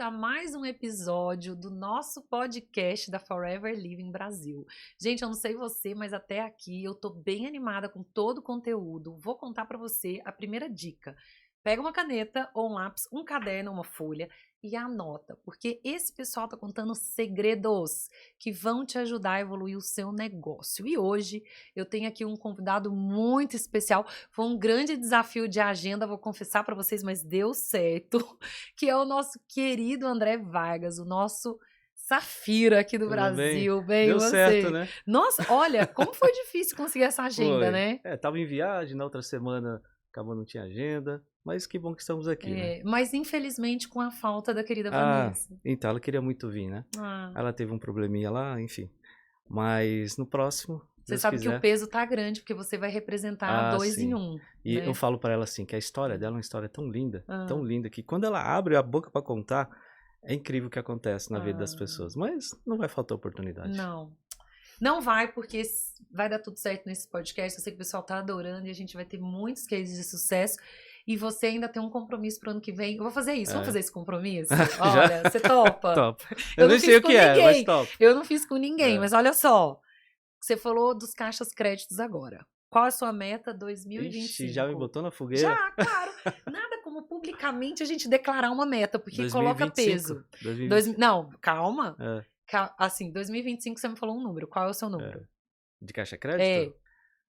a mais um episódio do nosso podcast da Forever Living Brasil. Gente, eu não sei você, mas até aqui eu tô bem animada com todo o conteúdo. Vou contar para você a primeira dica. Pega uma caneta ou um lápis, um caderno, uma folha e anota, porque esse pessoal tá contando segredos que vão te ajudar a evoluir o seu negócio. E hoje eu tenho aqui um convidado muito especial. Foi um grande desafio de agenda, vou confessar para vocês, mas deu certo, que é o nosso querido André Vargas, o nosso Safira aqui do Tudo Brasil. bem? Bem, Deu certo, você? né? Nossa, olha, como foi difícil conseguir essa agenda, Foi. né? Tava em viagem, na outra semana acabou não tinha agenda, mas que bom que estamos aqui, né? Mas infelizmente com a falta da querida Ah, Vanessa. então, ela queria muito vir, né? Ah, Ela teve um probleminha lá, enfim. Mas no próximo, você Deus sabe que o quiser. peso tá grande, porque você vai representar dois em Sim. um, E né? eu falo pra ela assim, que a história dela é uma história Ah. tão linda, que quando ela abre a boca pra contar, é incrível o que acontece na vida das pessoas. Mas não vai faltar oportunidade. Não vai, porque vai dar tudo certo nesse podcast. Eu sei que o pessoal tá adorando e a gente vai ter muitos cases de sucesso. E você ainda tem um compromisso pro ano que vem. Eu vou fazer isso. Vamos fazer esse compromisso? Olha, você topa? Top. Eu Eu não nem sei fiz o com que é, ninguém. mas top. Eu não fiz com ninguém, É. mas olha só. Você falou dos caixas créditos agora. Qual a sua meta 2025? Ixi, já me botou na fogueira? Já, claro. Nada como publicamente a gente declarar uma meta, porque 2025. coloca peso. 2025. Não, calma. É. Assim, 2025 você me falou um número. Qual é o seu número? De caixa crédito? É.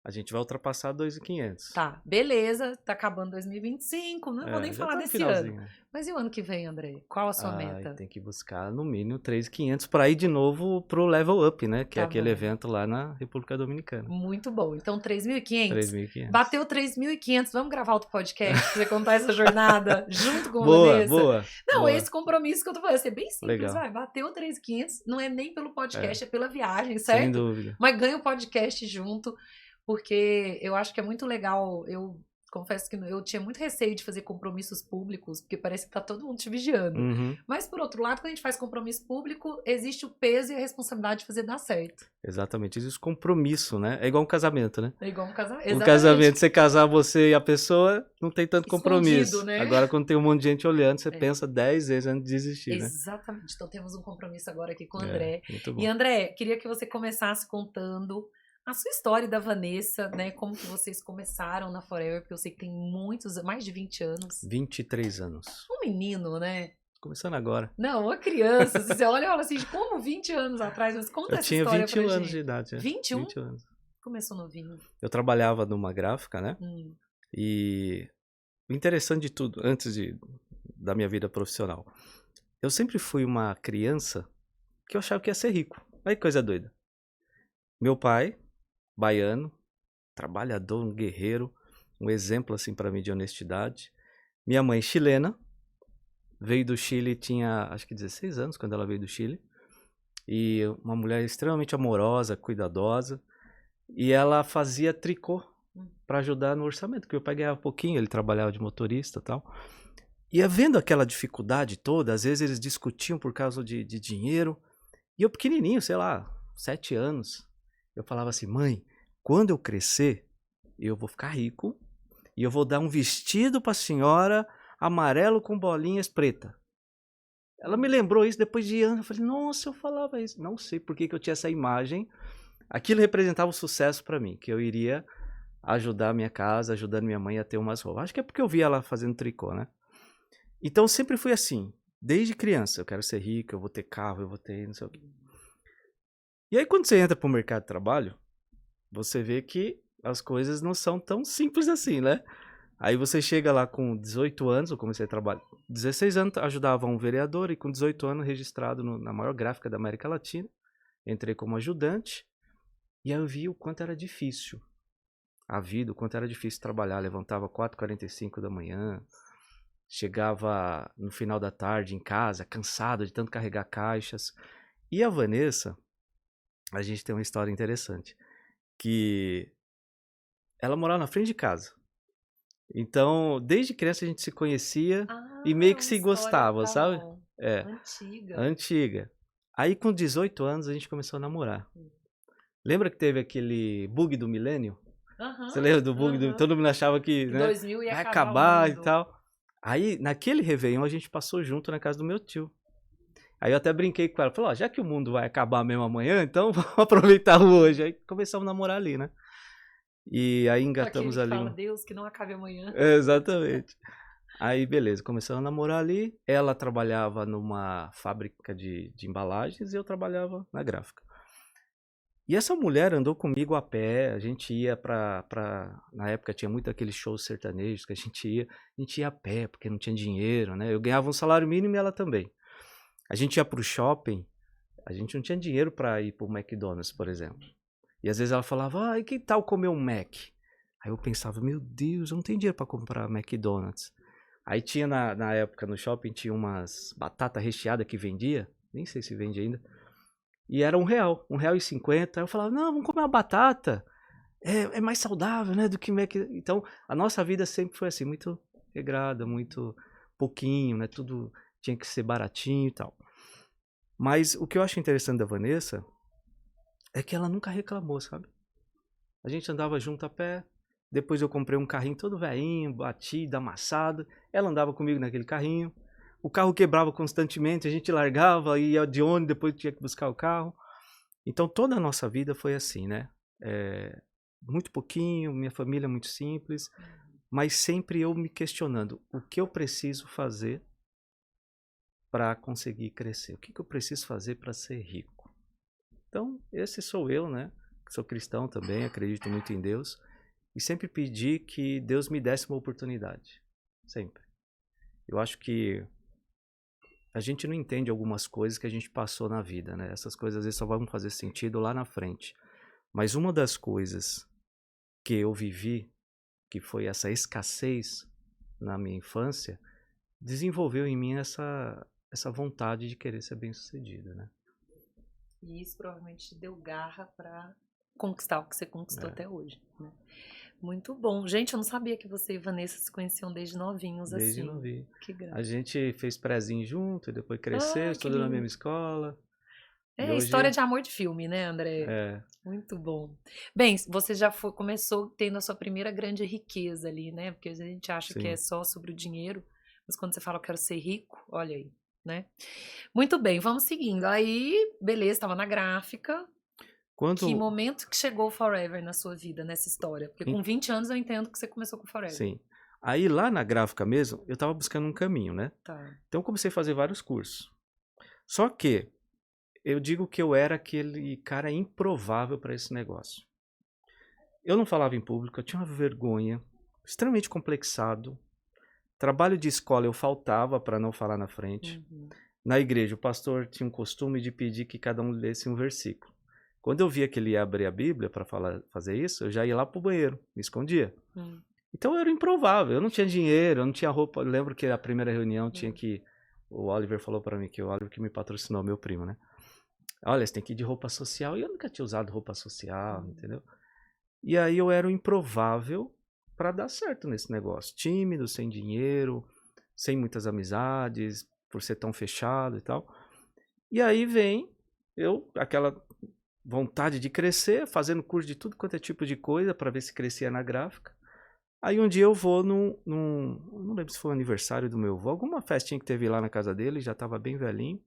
A gente vai ultrapassar 2.500. Tá, beleza. Tá acabando 2025. Não vou nem já falar tá no desse finalzinho, ano. né? Mas e o ano que vem, André? Qual a sua meta? Tem que buscar no mínimo 3.500 para ir de novo pro Level Up, né? Que é Tá aquele bom. evento lá na República Dominicana. Muito bom. Então, 3.500? 3.500. Bateu 3.500. Vamos gravar outro podcast pra você contar essa jornada junto com a Boa, Vanessa? boa. Não, boa. esse compromisso que eu tô falando, é bem simples, Legal. vai. Bateu 3.500, não é nem pelo podcast, é pela viagem, certo? Sem dúvida. Mas ganha o podcast junto, porque eu acho que é muito legal. Eu confesso que eu tinha muito receio de fazer compromissos públicos, porque parece que tá todo mundo te vigiando. Uhum. Mas, por outro lado, quando a gente faz compromisso público, existe o peso e a responsabilidade de fazer dar certo. Exatamente. Existe compromisso, né? É igual um casamento, né? É igual um casamento. Um casamento, você casar você e a pessoa, não tem tanto compromisso. Escondido, né? Agora, quando tem um monte de gente olhando, você pensa 10 vezes antes de desistir, né? Exatamente. Então, temos um compromisso agora aqui com o André. Muito bom. E, André, queria que você começasse contando a sua história da Vanessa, né? Como que vocês começaram na Forever, porque eu sei que tem mais de 20 anos. 23 anos. Um menino, né? Começando agora. Não, uma criança. Você olha e fala assim, como 20 anos atrás? Mas conta essa história pra gente. Eu tinha 21 anos de idade. 21? 21 anos. Começou novinho. Eu trabalhava numa gráfica, né? E o interessante de tudo, antes da minha vida profissional, eu sempre fui uma criança que eu achava que ia ser rico. Olha que coisa doida. Meu pai, baiano, trabalhador, um guerreiro, um exemplo assim para mim de honestidade. Minha mãe, chilena, veio do Chile, tinha acho que 16 anos quando ela veio do Chile. E uma mulher extremamente amorosa, cuidadosa. E ela fazia tricô para ajudar no orçamento, porque meu pai ganhava pouquinho, ele trabalhava de motorista e tal. E vendo aquela dificuldade toda, às vezes eles discutiam por causa de dinheiro. E eu pequenininho, sei lá, 7 anos, eu falava assim, mãe, quando eu crescer, eu vou ficar rico e eu vou dar um vestido para a senhora amarelo com bolinhas preta. Ela me lembrou isso depois de anos. Eu falei, nossa, eu falava isso. Não sei por que eu tinha essa imagem. Aquilo representava um sucesso para mim, que eu iria ajudar a minha casa, ajudando minha mãe a ter umas roupas. Acho que é porque eu via ela fazendo tricô, né? Então sempre fui assim, desde criança. Eu quero ser rico, eu vou ter carro, eu vou ter não sei o quê. E aí quando você entra pro mercado de trabalho, você vê que as coisas não são tão simples assim, né? Aí você chega lá com 18 anos, eu comecei a trabalhar, 16 anos ajudava um vereador e com 18 anos registrado na maior gráfica da América Latina. Entrei como ajudante e aí eu vi o quanto era difícil a vida, o quanto era difícil trabalhar. Levantava 4h45 da manhã, chegava no final da tarde em casa, cansado de tanto carregar caixas. E a Vanessa, a gente tem uma história interessante, que ela morava na frente de casa. Então, desde criança a gente se conhecia e meio que se gostava, sabe? Antiga. Aí com 18 anos a gente começou a namorar. Lembra que teve aquele bug do milênio? Você lembra do bug? Todo mundo achava que, né, 2000 ia vai acabar e tal. Aí, naquele Réveillon, a gente passou junto na casa do meu tio. Aí eu até brinquei com ela, falei, ó, já que o mundo vai acabar mesmo amanhã, então vamos aproveitar o hoje. Aí começamos a namorar ali, né? E aí engatamos Aquele que ali fala, Deus, que não acabe amanhã. Exatamente. Aí, beleza, começamos a namorar ali. Ela trabalhava numa fábrica de embalagens e eu trabalhava na gráfica. E essa mulher andou comigo a pé, a gente ia na época tinha muito aqueles shows sertanejos que a gente ia a pé, porque não tinha dinheiro, né? Eu ganhava um salário mínimo e ela também. A gente ia pro shopping, a gente não tinha dinheiro para ir pro McDonald's, por exemplo. E às vezes ela falava, e que tal comer um Mac? Aí eu pensava, meu Deus, eu não tenho dinheiro para comprar McDonald's. Aí tinha na época no shopping, tinha umas batata recheada que vendia, nem sei se vende ainda. E era R$1,50. Aí eu falava, não, vamos comer uma batata. É mais saudável, né, do que Mac. Então, a nossa vida sempre foi assim, muito regrada, muito pouquinho, né, tudo tinha que ser baratinho e tal. Mas o que eu acho interessante da Vanessa é que ela nunca reclamou, sabe? A gente andava junto a pé, depois eu comprei um carrinho todo velhinho, batido, amassado. Ela andava comigo naquele carrinho. O carro quebrava constantemente, a gente largava, ia de ônibus, depois tinha que buscar o carro. Então toda a nossa vida foi assim, né? Muito pouquinho, minha família muito simples, mas sempre eu me questionando o que eu preciso fazer para conseguir crescer, o que eu preciso fazer para ser rico. Então esse sou eu, né? Sou cristão também, acredito muito em Deus e sempre pedi que Deus me desse uma oportunidade, sempre. Eu acho que a gente não entende algumas coisas que a gente passou na vida, né? Essas coisas às vezes só vão fazer sentido lá na frente. Mas uma das coisas que eu vivi, que foi essa escassez na minha infância, desenvolveu em mim essa vontade de querer ser bem-sucedido, né? E isso provavelmente te deu garra para conquistar o que você conquistou até hoje, né? Muito bom. Gente, eu não sabia que você e Vanessa se conheciam desde novinhos assim. Desde novinho. Que graça. A gente fez prézinho junto, depois cresceu, estudou na mesma escola. História de amor de filme, né, André? Muito bom. Bem, você já começou tendo a sua primeira grande riqueza ali, né? Porque a gente acha que é só sobre o dinheiro, mas quando você fala eu quero ser rico, olha aí, né? Muito bem, vamos seguindo. Aí, beleza, estava na gráfica. Que momento que chegou o Forever na sua vida, nessa história? Porque com 20 anos eu entendo que você começou com Forever. Sim. Aí lá na gráfica mesmo, eu tava buscando um caminho, né? Tá. Então eu comecei a fazer vários cursos. Só que eu digo que eu era aquele cara improvável para esse negócio. Eu não falava em público, eu tinha uma vergonha, extremamente complexado. Trabalho de escola eu faltava para não falar na frente. Na igreja, o pastor tinha um costume de pedir que cada um lesse um versículo. Quando eu via que ele ia abrir a Bíblia para fazer isso, eu já ia lá pro banheiro, me escondia. Então eu era improvável, eu não tinha dinheiro, eu não tinha roupa. Eu lembro que a primeira reunião tinha que... O Oliver falou para mim, que o Oliver que me patrocinou, meu primo, né? Olha, você tem que ir de roupa social. E eu nunca tinha usado roupa social, entendeu? E aí eu era o improvável para dar certo nesse negócio. Tímido, sem dinheiro, sem muitas amizades, por ser tão fechado e tal. E aí vem aquela vontade de crescer, fazendo curso de tudo quanto é tipo de coisa para ver se crescia na gráfica. Aí um dia eu vou não lembro se foi o aniversário do meu avô, alguma festinha que teve lá na casa dele, já estava bem velhinho.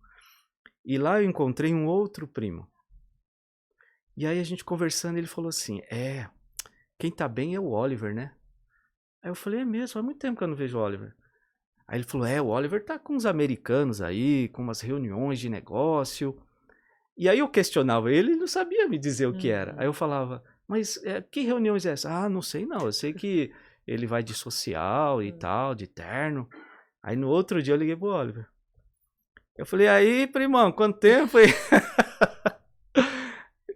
E lá eu encontrei um outro primo. E aí a gente conversando, ele falou assim, quem tá bem é o Oliver, né? Aí eu falei, é mesmo, faz muito tempo que eu não vejo o Oliver. Aí ele falou, o Oliver tá com uns americanos aí, com umas reuniões de negócio. E aí eu questionava ele não sabia me dizer o que era. Aí eu falava, mas que reuniões é essa? Ah, não sei não, eu sei que ele vai de social e tal, de terno. Aí no outro dia eu liguei pro Oliver. Eu falei, aí, primão, quanto tempo aí?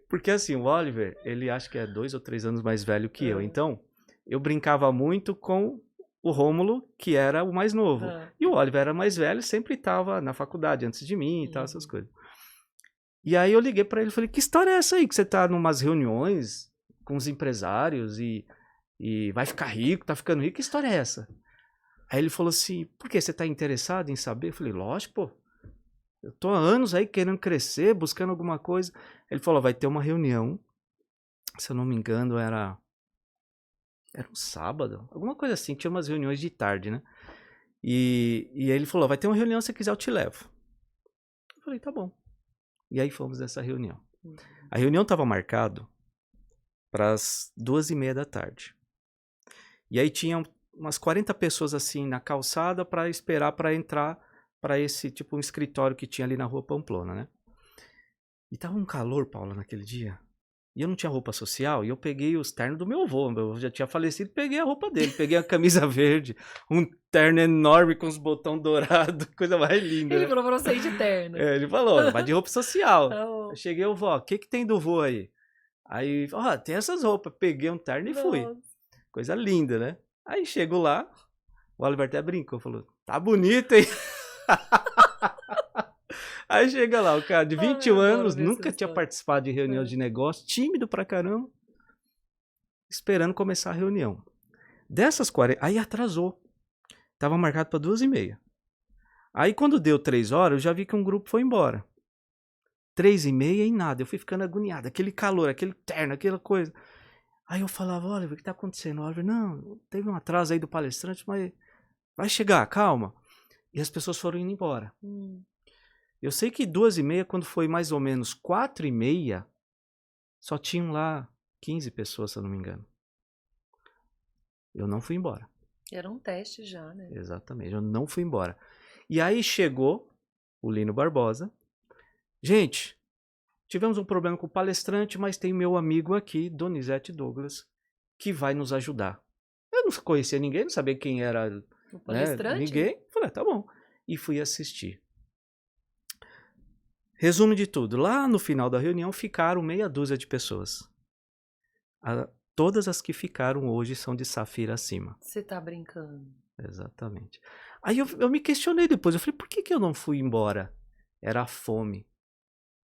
Porque assim, o Oliver, ele acho que é 2 ou 3 anos mais velho que eu. Então, eu brincava muito com o Rômulo, que era o mais novo. E o Oliver era mais velho, sempre estava na faculdade antes de mim e tal, essas coisas. E aí eu liguei pra ele e falei, que história é essa aí? Que você tá numas reuniões com os empresários e vai ficar rico, tá ficando rico, que história é essa? Aí ele falou assim, por que você tá interessado em saber? Eu falei, lógico, pô. Eu tô há anos aí querendo crescer, buscando alguma coisa. Ele falou, vai ter uma reunião, se eu não me engano era um sábado, alguma coisa assim, tinha umas reuniões de tarde, né? E aí ele falou, vai ter uma reunião, se você quiser eu te levo. Eu falei, tá bom. E aí fomos nessa reunião. A reunião estava marcada para as 2h30 da tarde. E aí tinha umas 40 pessoas assim na calçada para esperar para entrar para esse tipo um escritório que tinha ali na Rua Pamplona, né? E tava um calor, Paula, naquele dia. E eu não tinha roupa social, e eu peguei os ternos do meu avô. Meu avô já tinha falecido, peguei a roupa dele. Peguei a camisa verde, um terno enorme com os botões dourados, coisa mais linda. Ele né? falou pra você ir de terno. Ele falou, vai de roupa social. Oh. Eu cheguei, eu vó, o que tem do vô aí? Aí, ó, tem essas roupas. Peguei um terno e fui. Coisa linda, né? Aí chego lá, o Oliver até brincou, falou, tá bonito, hein? Aí chega lá, o cara de 21 anos, nunca tinha participado de reunião de negócio, tímido pra caramba, esperando começar a reunião. Dessas 40, aí atrasou. Tava marcado pra 2h30. Aí quando deu 3 horas, eu já vi que um grupo foi embora. 3h30 e nada, eu fui ficando agoniado, aquele calor, aquele terno, aquela coisa. Aí eu falava, Oliver, o que tá acontecendo? Oliver, não, teve um atraso aí do palestrante, mas vai chegar, calma. E as pessoas foram indo embora. Eu sei que 2h30, quando foi mais ou menos 4h30, só tinham lá 15 pessoas, se eu não me engano. Eu não fui embora. Era um teste já, né? Exatamente, eu não fui embora. E aí chegou o Lino Barbosa. Gente, tivemos um problema com o palestrante, mas tem meu amigo aqui, Donizete Douglas, que vai nos ajudar. Eu não conhecia ninguém, não sabia quem era o palestrante. Ninguém. Falei, tá bom. E fui assistir. Resumo de tudo. Lá no final da reunião ficaram meia dúzia de pessoas. Todas as que ficaram hoje são de Safira acima. Você tá brincando. Exatamente. Aí eu me questionei depois. Eu falei, por que eu não fui embora? Era a fome.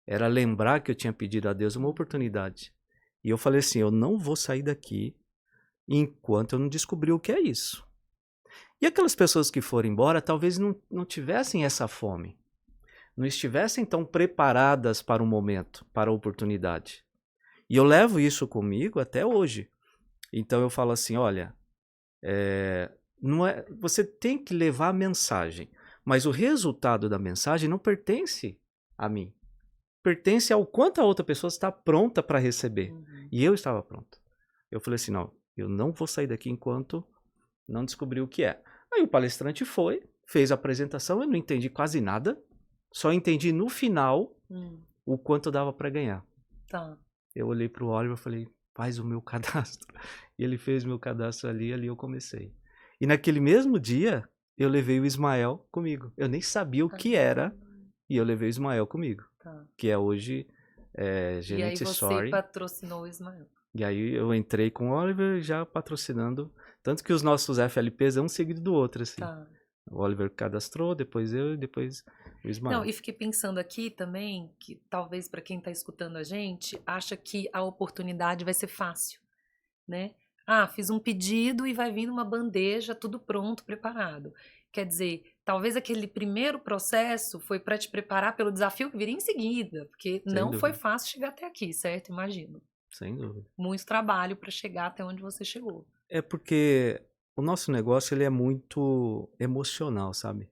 Era lembrar que eu tinha pedido a Deus uma oportunidade. E eu falei assim, eu não vou sair daqui enquanto eu não descobrir o que é isso. E aquelas pessoas que foram embora talvez não tivessem essa fome. Não estivessem tão preparadas para o momento, para a oportunidade. E eu levo isso comigo até hoje. Então eu falo assim, olha, você tem que levar a mensagem, mas o resultado da mensagem não pertence a mim. Pertence ao quanto a outra pessoa está pronta para receber. E eu estava pronto. Eu falei assim, não, eu não vou sair daqui enquanto não descobrir o que é. Aí o palestrante foi, fez a apresentação, eu não entendi quase nada, só entendi no final o quanto dava para ganhar. Tá. Eu olhei para o Oliver e falei, faz o meu cadastro. E ele fez meu cadastro ali eu comecei. E naquele mesmo dia, eu levei o Ismael comigo. Eu nem sabia o que era, e eu levei o Ismael comigo. Tá. Que é hoje gerente Sorry. E aí você patrocinou o Ismael. E aí eu entrei com o Oliver já patrocinando. Tanto que os nossos FLPs é um seguido do outro, assim. Tá. O Oliver cadastrou, depois eu e depois o Ismael. Não, e fiquei pensando aqui também, que talvez para quem está escutando a gente, acha que a oportunidade vai ser fácil, né? Ah, fiz um pedido e vai vindo uma bandeja, tudo pronto, preparado. Quer dizer, talvez aquele primeiro processo foi para te preparar pelo desafio que viria em seguida, porque não foi fácil chegar até aqui, certo? Imagino. Sem dúvida. Muito trabalho para chegar até onde você chegou. É porque o nosso negócio ele é muito emocional, sabe?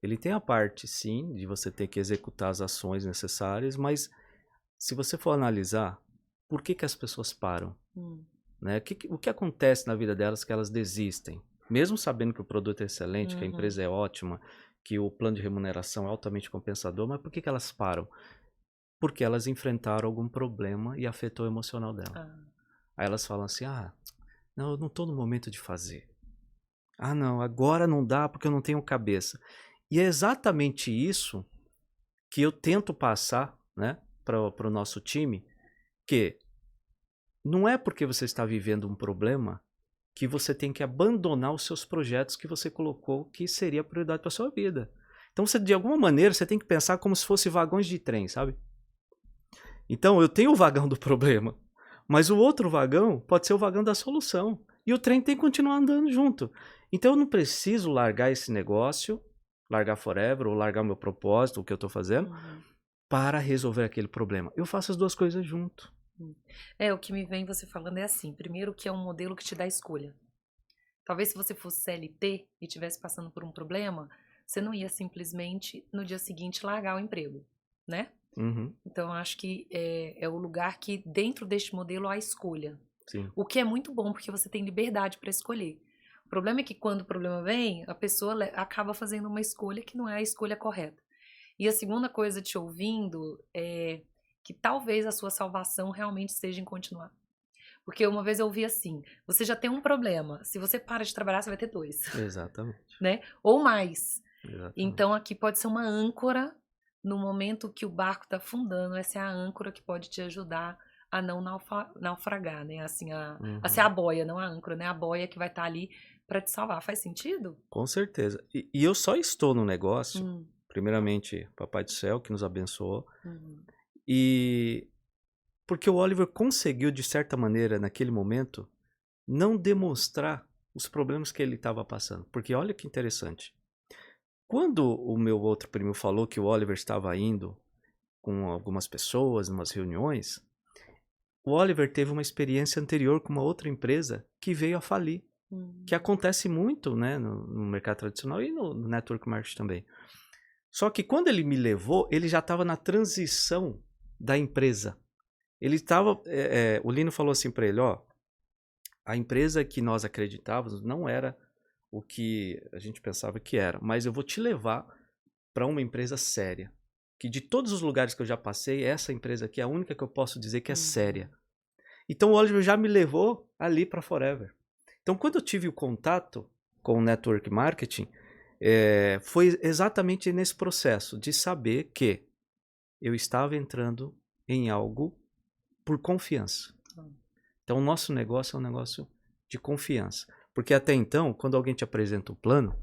Ele tem a parte, sim, de você ter que executar as ações necessárias, mas se você for analisar, por que as pessoas param? Né? O que acontece na vida delas que elas desistem? Mesmo sabendo que o produto é excelente, que a empresa é ótima, que o plano de remuneração é altamente compensador, mas por que elas param? Porque elas enfrentaram algum problema e afetou o emocional dela. Aí elas falam assim, não, eu não estou no momento de fazer. Não, agora não dá porque eu não tenho cabeça. E é exatamente isso que eu tento passar, né, para o nosso time, que não é porque você está vivendo um problema que você tem que abandonar os seus projetos que você colocou que seria prioridade para a sua vida. Então, de alguma maneira, você tem que pensar como se fosse vagões de trem, sabe? Então, eu tenho o vagão do problema, mas o outro vagão pode ser o vagão da solução. E o trem tem que continuar andando junto. Então, eu não preciso largar esse negócio, largar forever, ou largar o meu propósito, o que eu estou fazendo, para resolver aquele problema. Eu faço as duas coisas junto. O que me vem você falando é assim, primeiro que é um modelo que te dá escolha. Talvez se você fosse CLT e estivesse passando por um problema, você não ia simplesmente no dia seguinte largar o emprego, né? Uhum. Então, eu acho que é o lugar que dentro deste modelo há escolha. Sim. O que é muito bom, porque você tem liberdade para escolher. O problema é que quando o problema vem, a pessoa acaba fazendo uma escolha que não é a escolha correta. E a segunda coisa, te ouvindo, é que talvez a sua salvação realmente esteja em continuar. Porque uma vez eu ouvi assim, você já tem um problema, se você para de trabalhar, você vai ter dois, Exatamente. né? Ou mais. Exatamente. Então aqui pode ser uma âncora no momento que o barco está afundando, essa é a âncora que pode te ajudar a não naufragar, né? Assim, a ser a boia, não a âncora, né? A boia que vai estar ali para te salvar. Faz sentido? Com certeza. E eu só estou no negócio, primeiramente, Papai do Céu, que nos abençoou, e porque o Oliver conseguiu, de certa maneira, naquele momento, não demonstrar os problemas que ele estava passando. Porque olha que interessante. Quando o meu outro primo falou que o Oliver estava indo com algumas pessoas, em umas reuniões, o Oliver teve uma experiência anterior com uma outra empresa que veio a falir. Que acontece muito, né, no mercado tradicional e no network marketing também. Só que quando ele me levou, ele já estava na transição da empresa. Ele estava, o Lino falou assim para ele, ó, a empresa que nós acreditávamos não era o que a gente pensava que era, mas eu vou te levar para uma empresa séria. Que de todos os lugares que eu já passei, essa empresa aqui é a única que eu posso dizer que é séria. Então o Oliver já me levou ali para Forever. Então quando eu tive o contato com o network marketing, foi exatamente nesse processo de saber que eu estava entrando em algo por confiança. Então o nosso negócio é um negócio de confiança. Porque até então, quando alguém te apresenta um plano,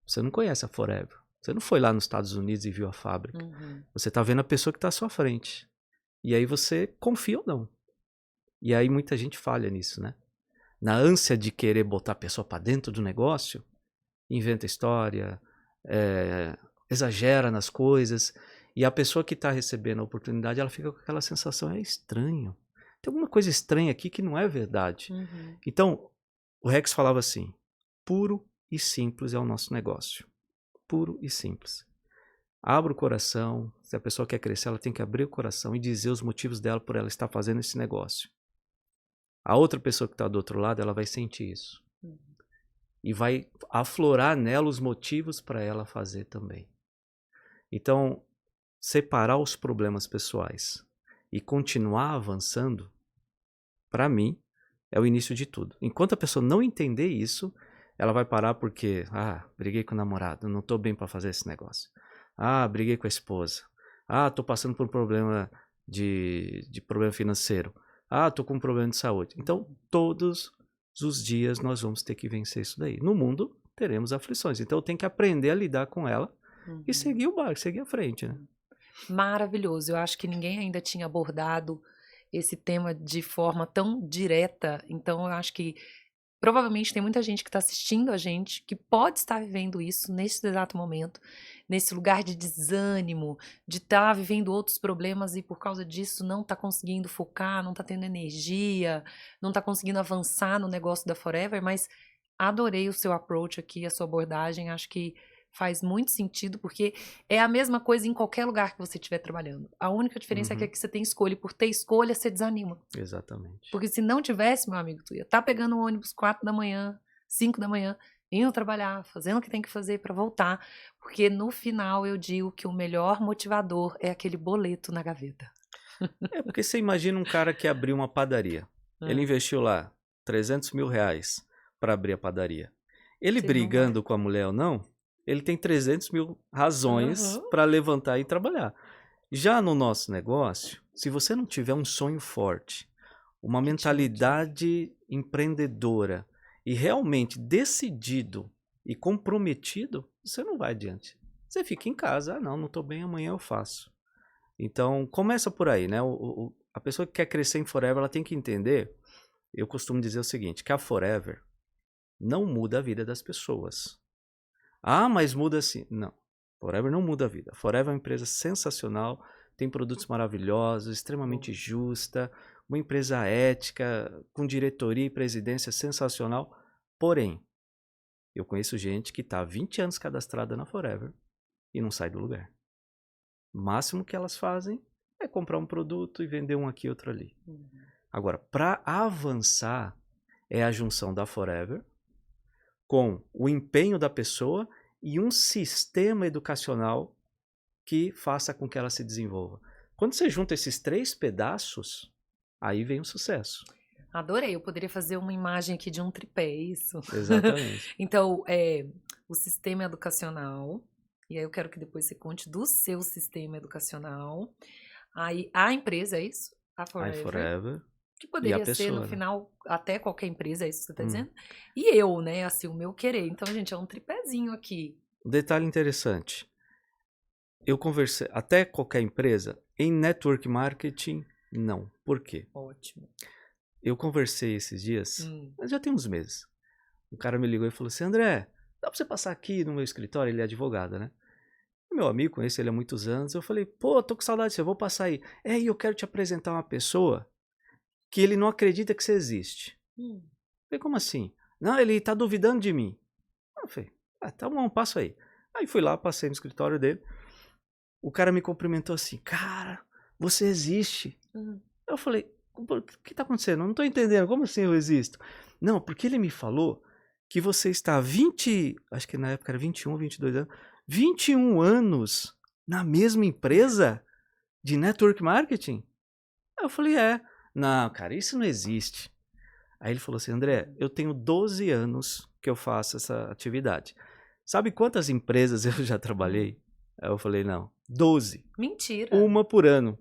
você não conhece a Forever. Você não foi lá nos Estados Unidos e viu a fábrica. Você está vendo a pessoa que está à sua frente. E aí você confia ou não. E aí muita gente falha nisso, né? Na ânsia de querer botar a pessoa para dentro do negócio, inventa história, exagera nas coisas. E a pessoa que está recebendo a oportunidade, ela fica com aquela sensação, é estranho. Tem alguma coisa estranha aqui que não é verdade. Então, o Rex falava assim, puro e simples é o nosso negócio. Puro e simples. Abra o coração. Se a pessoa quer crescer, ela tem que abrir o coração e dizer os motivos dela por ela estar fazendo esse negócio. A outra pessoa que está do outro lado, ela vai sentir isso. E vai aflorar nela os motivos para ela fazer também. Então, separar os problemas pessoais e continuar avançando, para mim, é o início de tudo. Enquanto a pessoa não entender isso, ela vai parar porque, briguei com o namorado, não estou bem para fazer esse negócio. Briguei com a esposa. Estou passando por um problema de problema financeiro. Estou com um problema de saúde. Então, todos os dias nós vamos ter que vencer isso daí. No mundo, teremos aflições. Então, eu tenho que aprender a lidar com ela e seguir o barco, seguir à frente, né? Maravilhoso. Eu acho que ninguém ainda tinha abordado esse tema de forma tão direta. Então, eu acho que provavelmente tem muita gente que está assistindo a gente que pode estar vivendo isso nesse exato momento, nesse lugar de desânimo, de estar vivendo outros problemas e por causa disso não está conseguindo focar, não está tendo energia, não está conseguindo avançar no negócio da Forever, mas adorei o seu approach aqui, a sua abordagem, acho que faz muito sentido, porque é a mesma coisa em qualquer lugar que você estiver trabalhando. A única diferença é que aqui você tem escolha, e por ter escolha, você desanima. Exatamente. Porque se não tivesse, meu amigo, tu ia estar pegando o ônibus 4 da manhã, 5 da manhã, indo trabalhar, fazendo o que tem que fazer para voltar. Porque no final eu digo que o melhor motivador é aquele boleto na gaveta. Porque você imagina um cara que abriu uma padaria. Ele investiu lá 300 mil reais para abrir a padaria. Ele brigando com a mulher ou não, ele tem 300 mil razões para levantar e trabalhar. Já no nosso negócio, se você não tiver um sonho forte, uma mentalidade empreendedora e realmente decidido e comprometido, você não vai adiante. Você fica em casa, não estou bem, amanhã eu faço. Então, começa por aí, né? A pessoa que quer crescer em Forever, ela tem que entender, eu costumo dizer o seguinte, que a Forever não muda a vida das pessoas. Mas muda assim. Não, Forever não muda a vida. Forever é uma empresa sensacional, tem produtos maravilhosos, extremamente justa, uma empresa ética, com diretoria e presidência sensacional. Porém, Eu conheço gente que está há 20 anos cadastrada na Forever e não sai do lugar. O máximo que elas fazem é comprar um produto e vender um aqui e outro ali. Agora, para avançar, é a junção da Forever com o empenho da pessoa e um sistema educacional que faça com que ela se desenvolva. Quando você junta esses 3 pedaços, aí vem o sucesso. Adorei, eu poderia fazer uma imagem aqui de um tripé, isso? Exatamente. Então, o sistema educacional, e aí eu quero que depois você conte do seu sistema educacional. Aí a empresa, é isso? A Forever. Que poderia ser, no final, até qualquer empresa, é isso que você está dizendo. E eu, né, assim, o meu querer. Então, gente, é um tripézinho aqui. Detalhe interessante. Eu conversei, até qualquer empresa, em network marketing, não. Por quê? Ótimo. Eu conversei esses dias, mas já tem uns meses. Um cara me ligou e falou assim, André, dá pra você passar aqui no meu escritório? Ele é advogado, né? Meu amigo, conheço ele há muitos anos. Eu falei, pô, tô com saudade de você, eu vou passar aí. E eu quero te apresentar uma pessoa que ele não acredita que você existe. Eu falei, como assim? Não, ele tá duvidando de mim. Eu falei, tá bom, passo aí. Aí fui lá, passei no escritório dele. O cara me cumprimentou assim, cara, você existe. Eu falei, o que tá acontecendo? Eu não tô entendendo, como assim eu existo? Não, porque ele me falou que você está há 20, acho que na época era 21, 22 anos, 21 anos na mesma empresa de network marketing? Aí eu falei, não, cara, isso não existe. Aí ele falou assim, André, eu tenho 12 anos que eu faço essa atividade. Sabe quantas empresas eu já trabalhei? Aí eu falei, não, 12. Mentira. Uma por ano.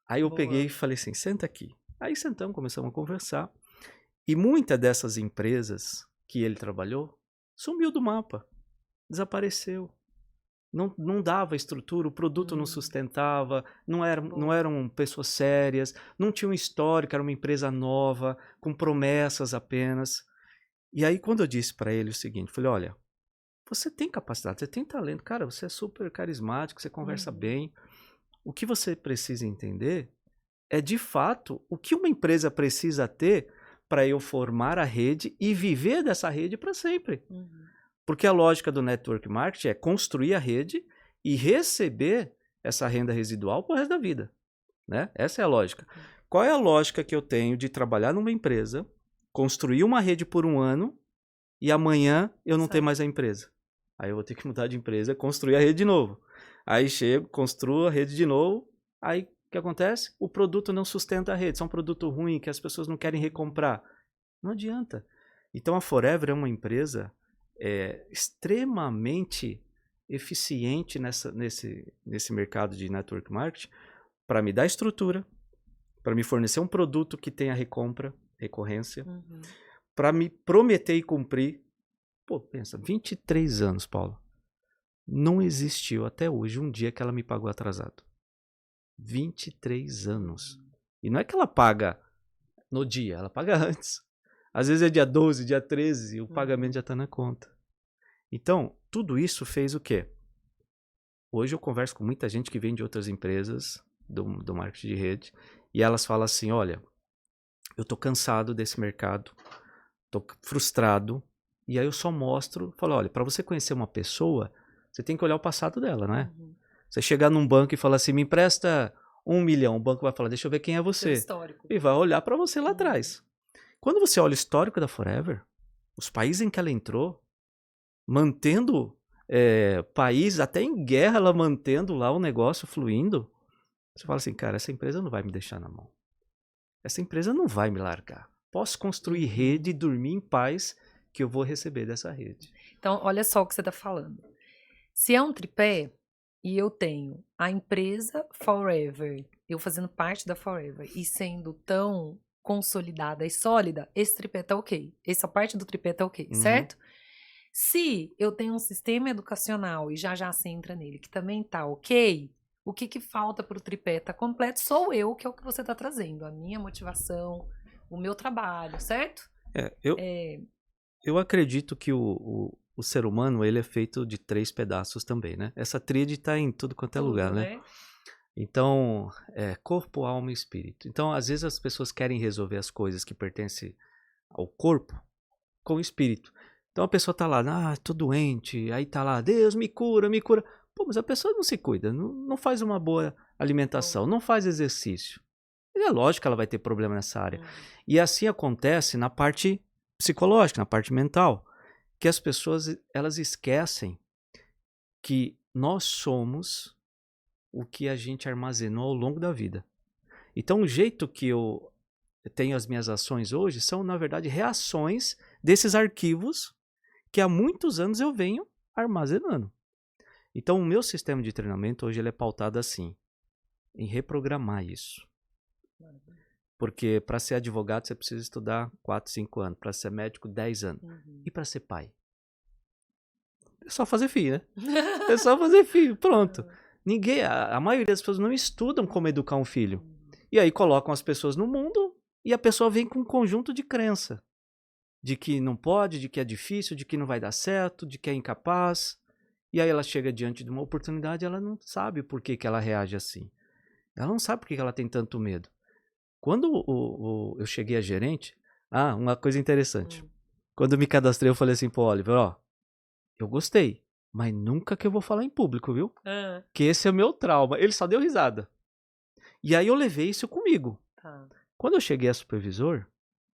Aí eu peguei e falei assim, senta aqui. Aí sentamos, começamos a conversar. E muitas dessas empresas que ele trabalhou, sumiu do mapa. Desapareceu. Não dava estrutura, o produto não sustentava, não eram pessoas sérias, não tinha um histórico, era uma empresa nova, com promessas apenas. E aí quando eu disse para ele o seguinte, falei, olha, você tem capacidade, você tem talento, cara, você é super carismático, você conversa bem. O que você precisa entender é, de fato, o que uma empresa precisa ter para eu formar a rede e viver dessa rede para sempre. Porque a lógica do network marketing é construir a rede e receber essa renda residual para o resto da vida. Né? Essa é a lógica. Qual é a lógica que eu tenho de trabalhar numa empresa, construir uma rede por um ano e amanhã eu não ter mais a empresa? Aí eu vou ter que mudar de empresa, construir a rede de novo. Aí chego, construo a rede de novo, aí o que acontece? O produto não sustenta a rede, é um produto ruim que as pessoas não querem recomprar. Não adianta. Então a Forever é uma empresa extremamente eficiente nesse mercado de network marketing para me dar estrutura, para me fornecer um produto que tenha recorrência, para me prometer e cumprir. Pô, pensa, 23 anos, Paulo. Não existiu até hoje um dia que ela me pagou atrasado. 23 anos. E não é que ela paga no dia, ela paga antes. Às vezes é dia 12, dia 13 e o pagamento já está na conta. Então, tudo isso fez o quê? Hoje eu converso com muita gente que vem de outras empresas do marketing de rede e elas falam assim, olha, eu tô cansado desse mercado, tô frustrado, e aí eu só mostro, falo, olha, para você conhecer uma pessoa, você tem que olhar o passado dela, né? Você chegar num banco e falar assim, me empresta 1 milhão, o banco vai falar, deixa eu ver quem é você. E vai olhar para você lá atrás. Quando você olha o histórico da Forever, os países em que ela entrou, mantendo país, até em guerra, ela mantendo lá o negócio fluindo, você fala assim, cara, essa empresa não vai me deixar na mão. Essa empresa não vai me largar. Posso construir rede e dormir em paz que eu vou receber dessa rede. Então, olha só o que você está falando. Se é um tripé e eu tenho a empresa Forever, eu fazendo parte da Forever e sendo tão consolidada e sólida, esse tripé tá ok. Essa parte do tripé tá ok, certo? Se eu tenho um sistema educacional e já você entra nele, que também tá ok, o que falta para o tripé tá completo? Sou eu, que é o que você tá trazendo, a minha motivação, o meu trabalho, certo? Eu acredito que o ser humano ele é feito de 3 pedaços também, né? Essa tríade está em tudo quanto é lugar, né? Então, corpo, alma e espírito. Então, às vezes as pessoas querem resolver as coisas que pertencem ao corpo com o espírito. Então a pessoa tá lá, tô doente, aí tá lá, Deus me cura, me cura. Pô, mas a pessoa não se cuida, não faz uma boa alimentação, não faz exercício. E é lógico que ela vai ter problema nessa área. E assim acontece na parte psicológica, na parte mental, que as pessoas, elas esquecem que nós somos o que a gente armazenou ao longo da vida. Então o jeito que eu tenho as minhas ações hoje são, na verdade, reações desses arquivos que há muitos anos eu venho armazenando. Então o meu sistema de treinamento hoje ele é pautado assim, em reprogramar isso. Porque para ser advogado você precisa estudar 4, 5 anos, para ser médico 10 anos. E para ser pai? É só fazer filho, né? É só fazer filho, pronto. Ninguém, a maioria das pessoas não estudam como educar um filho. E aí colocam as pessoas no mundo e a pessoa vem com um conjunto de crença. De que não pode, de que é difícil, de que não vai dar certo, de que é incapaz. E aí ela chega diante de uma oportunidade e ela não sabe por que ela reage assim. Ela não sabe por que ela tem tanto medo. Quando eu cheguei a gerente, uma coisa interessante. Quando eu me cadastrei, eu falei assim pro Oliver, eu gostei, mas nunca que eu vou falar em público, viu? Que esse é o meu trauma. Ele só deu risada. E aí eu levei isso comigo. Quando eu cheguei a supervisor,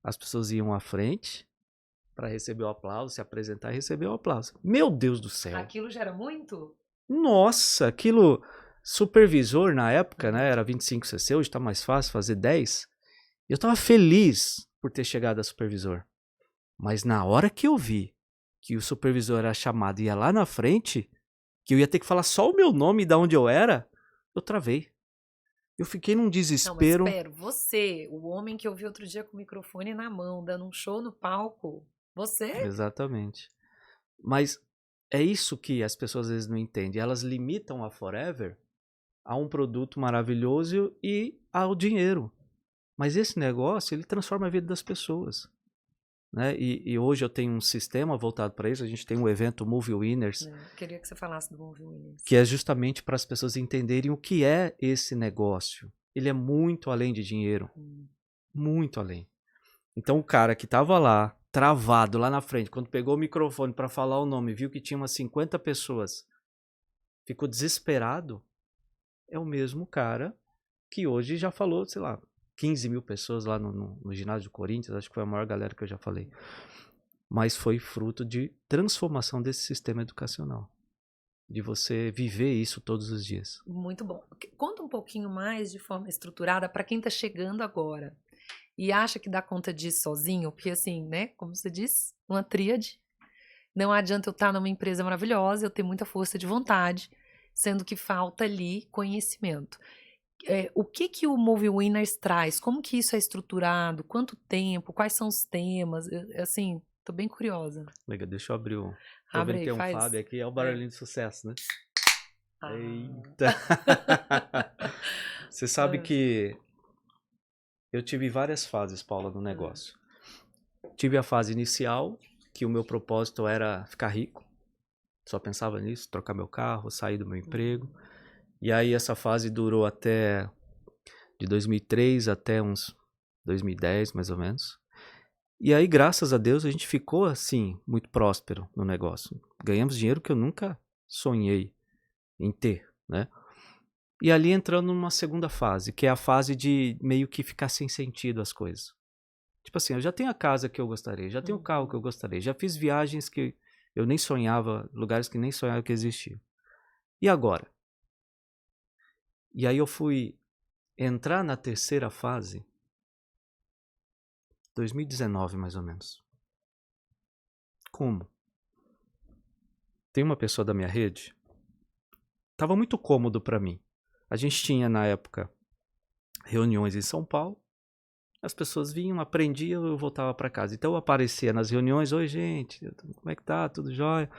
as pessoas iam à frente para receber o aplauso, se apresentar e receber o aplauso. Meu Deus do céu. Aquilo já era muito? Nossa, aquilo... Supervisor na época, né, era 25cc, hoje tá mais fácil fazer 10. Eu tava feliz por ter chegado a supervisor. Mas na hora que eu vi que o supervisor era chamado e ia lá na frente, que eu ia ter que falar só o meu nome e de onde eu era, eu travei. Eu fiquei num desespero. Não, mas espera, você, o homem que eu vi outro dia com o microfone na mão, dando um show no palco, você? Exatamente. Mas é isso que as pessoas às vezes não entendem. Elas limitam a Forever a um produto maravilhoso e ao dinheiro. Mas esse negócio, ele transforma a vida das pessoas. Né? E hoje eu tenho um sistema voltado para isso. A gente tem um evento Movie Winners. Queria que você falasse do Movie Winners. Que é justamente para as pessoas entenderem o que é esse negócio. Ele é muito além de dinheiro. Muito além. Então o cara que estava lá, travado lá na frente, quando pegou o microfone para falar o nome, viu que tinha umas 50 pessoas, ficou desesperado, é o mesmo cara que hoje já falou, sei lá, 15 mil pessoas lá no ginásio do Corinthians, acho que foi a maior galera que eu já falei. Mas foi fruto de transformação desse sistema educacional. De você viver isso todos os dias. Muito bom. Conta um pouquinho mais de forma estruturada para quem está chegando agora e acha que dá conta disso sozinho, porque assim, né, como você disse, uma tríade. Não adianta eu estar numa empresa maravilhosa, eu ter muita força de vontade, sendo que falta ali conhecimento. O que o Movie Winners traz? Como que isso é estruturado? Quanto tempo? Quais são os temas? Assim, tô bem curiosa. Legal, deixa eu abrir o... Tô Abre vendo que aí, tem um Fábio aqui, é o barulhinho de sucesso, né? Eita! Você sabe que eu tive várias fases, Paula, no negócio. Tive a fase inicial, que o meu propósito era ficar rico. Só pensava nisso, trocar meu carro, sair do meu emprego. E aí essa fase durou até de 2003 até uns 2010, mais ou menos. E aí, graças a Deus, a gente ficou assim, muito próspero no negócio. Ganhamos dinheiro que eu nunca sonhei em ter, né? E ali entrando numa segunda fase, que é a fase de meio que ficar sem sentido as coisas. Tipo assim, eu já tenho a casa que eu gostaria, já tenho o carro que eu gostaria, já fiz viagens que eu nem sonhava, lugares que nem sonhava que existiam. E agora? E aí eu fui entrar na terceira fase, 2019 mais ou menos. Como? Tem uma pessoa da minha rede, tava muito cômodo para mim. A gente tinha na época reuniões em São Paulo, as pessoas vinham, aprendiam, eu voltava para casa. Então eu aparecia nas reuniões, oi gente, como é que tá, tudo jóia?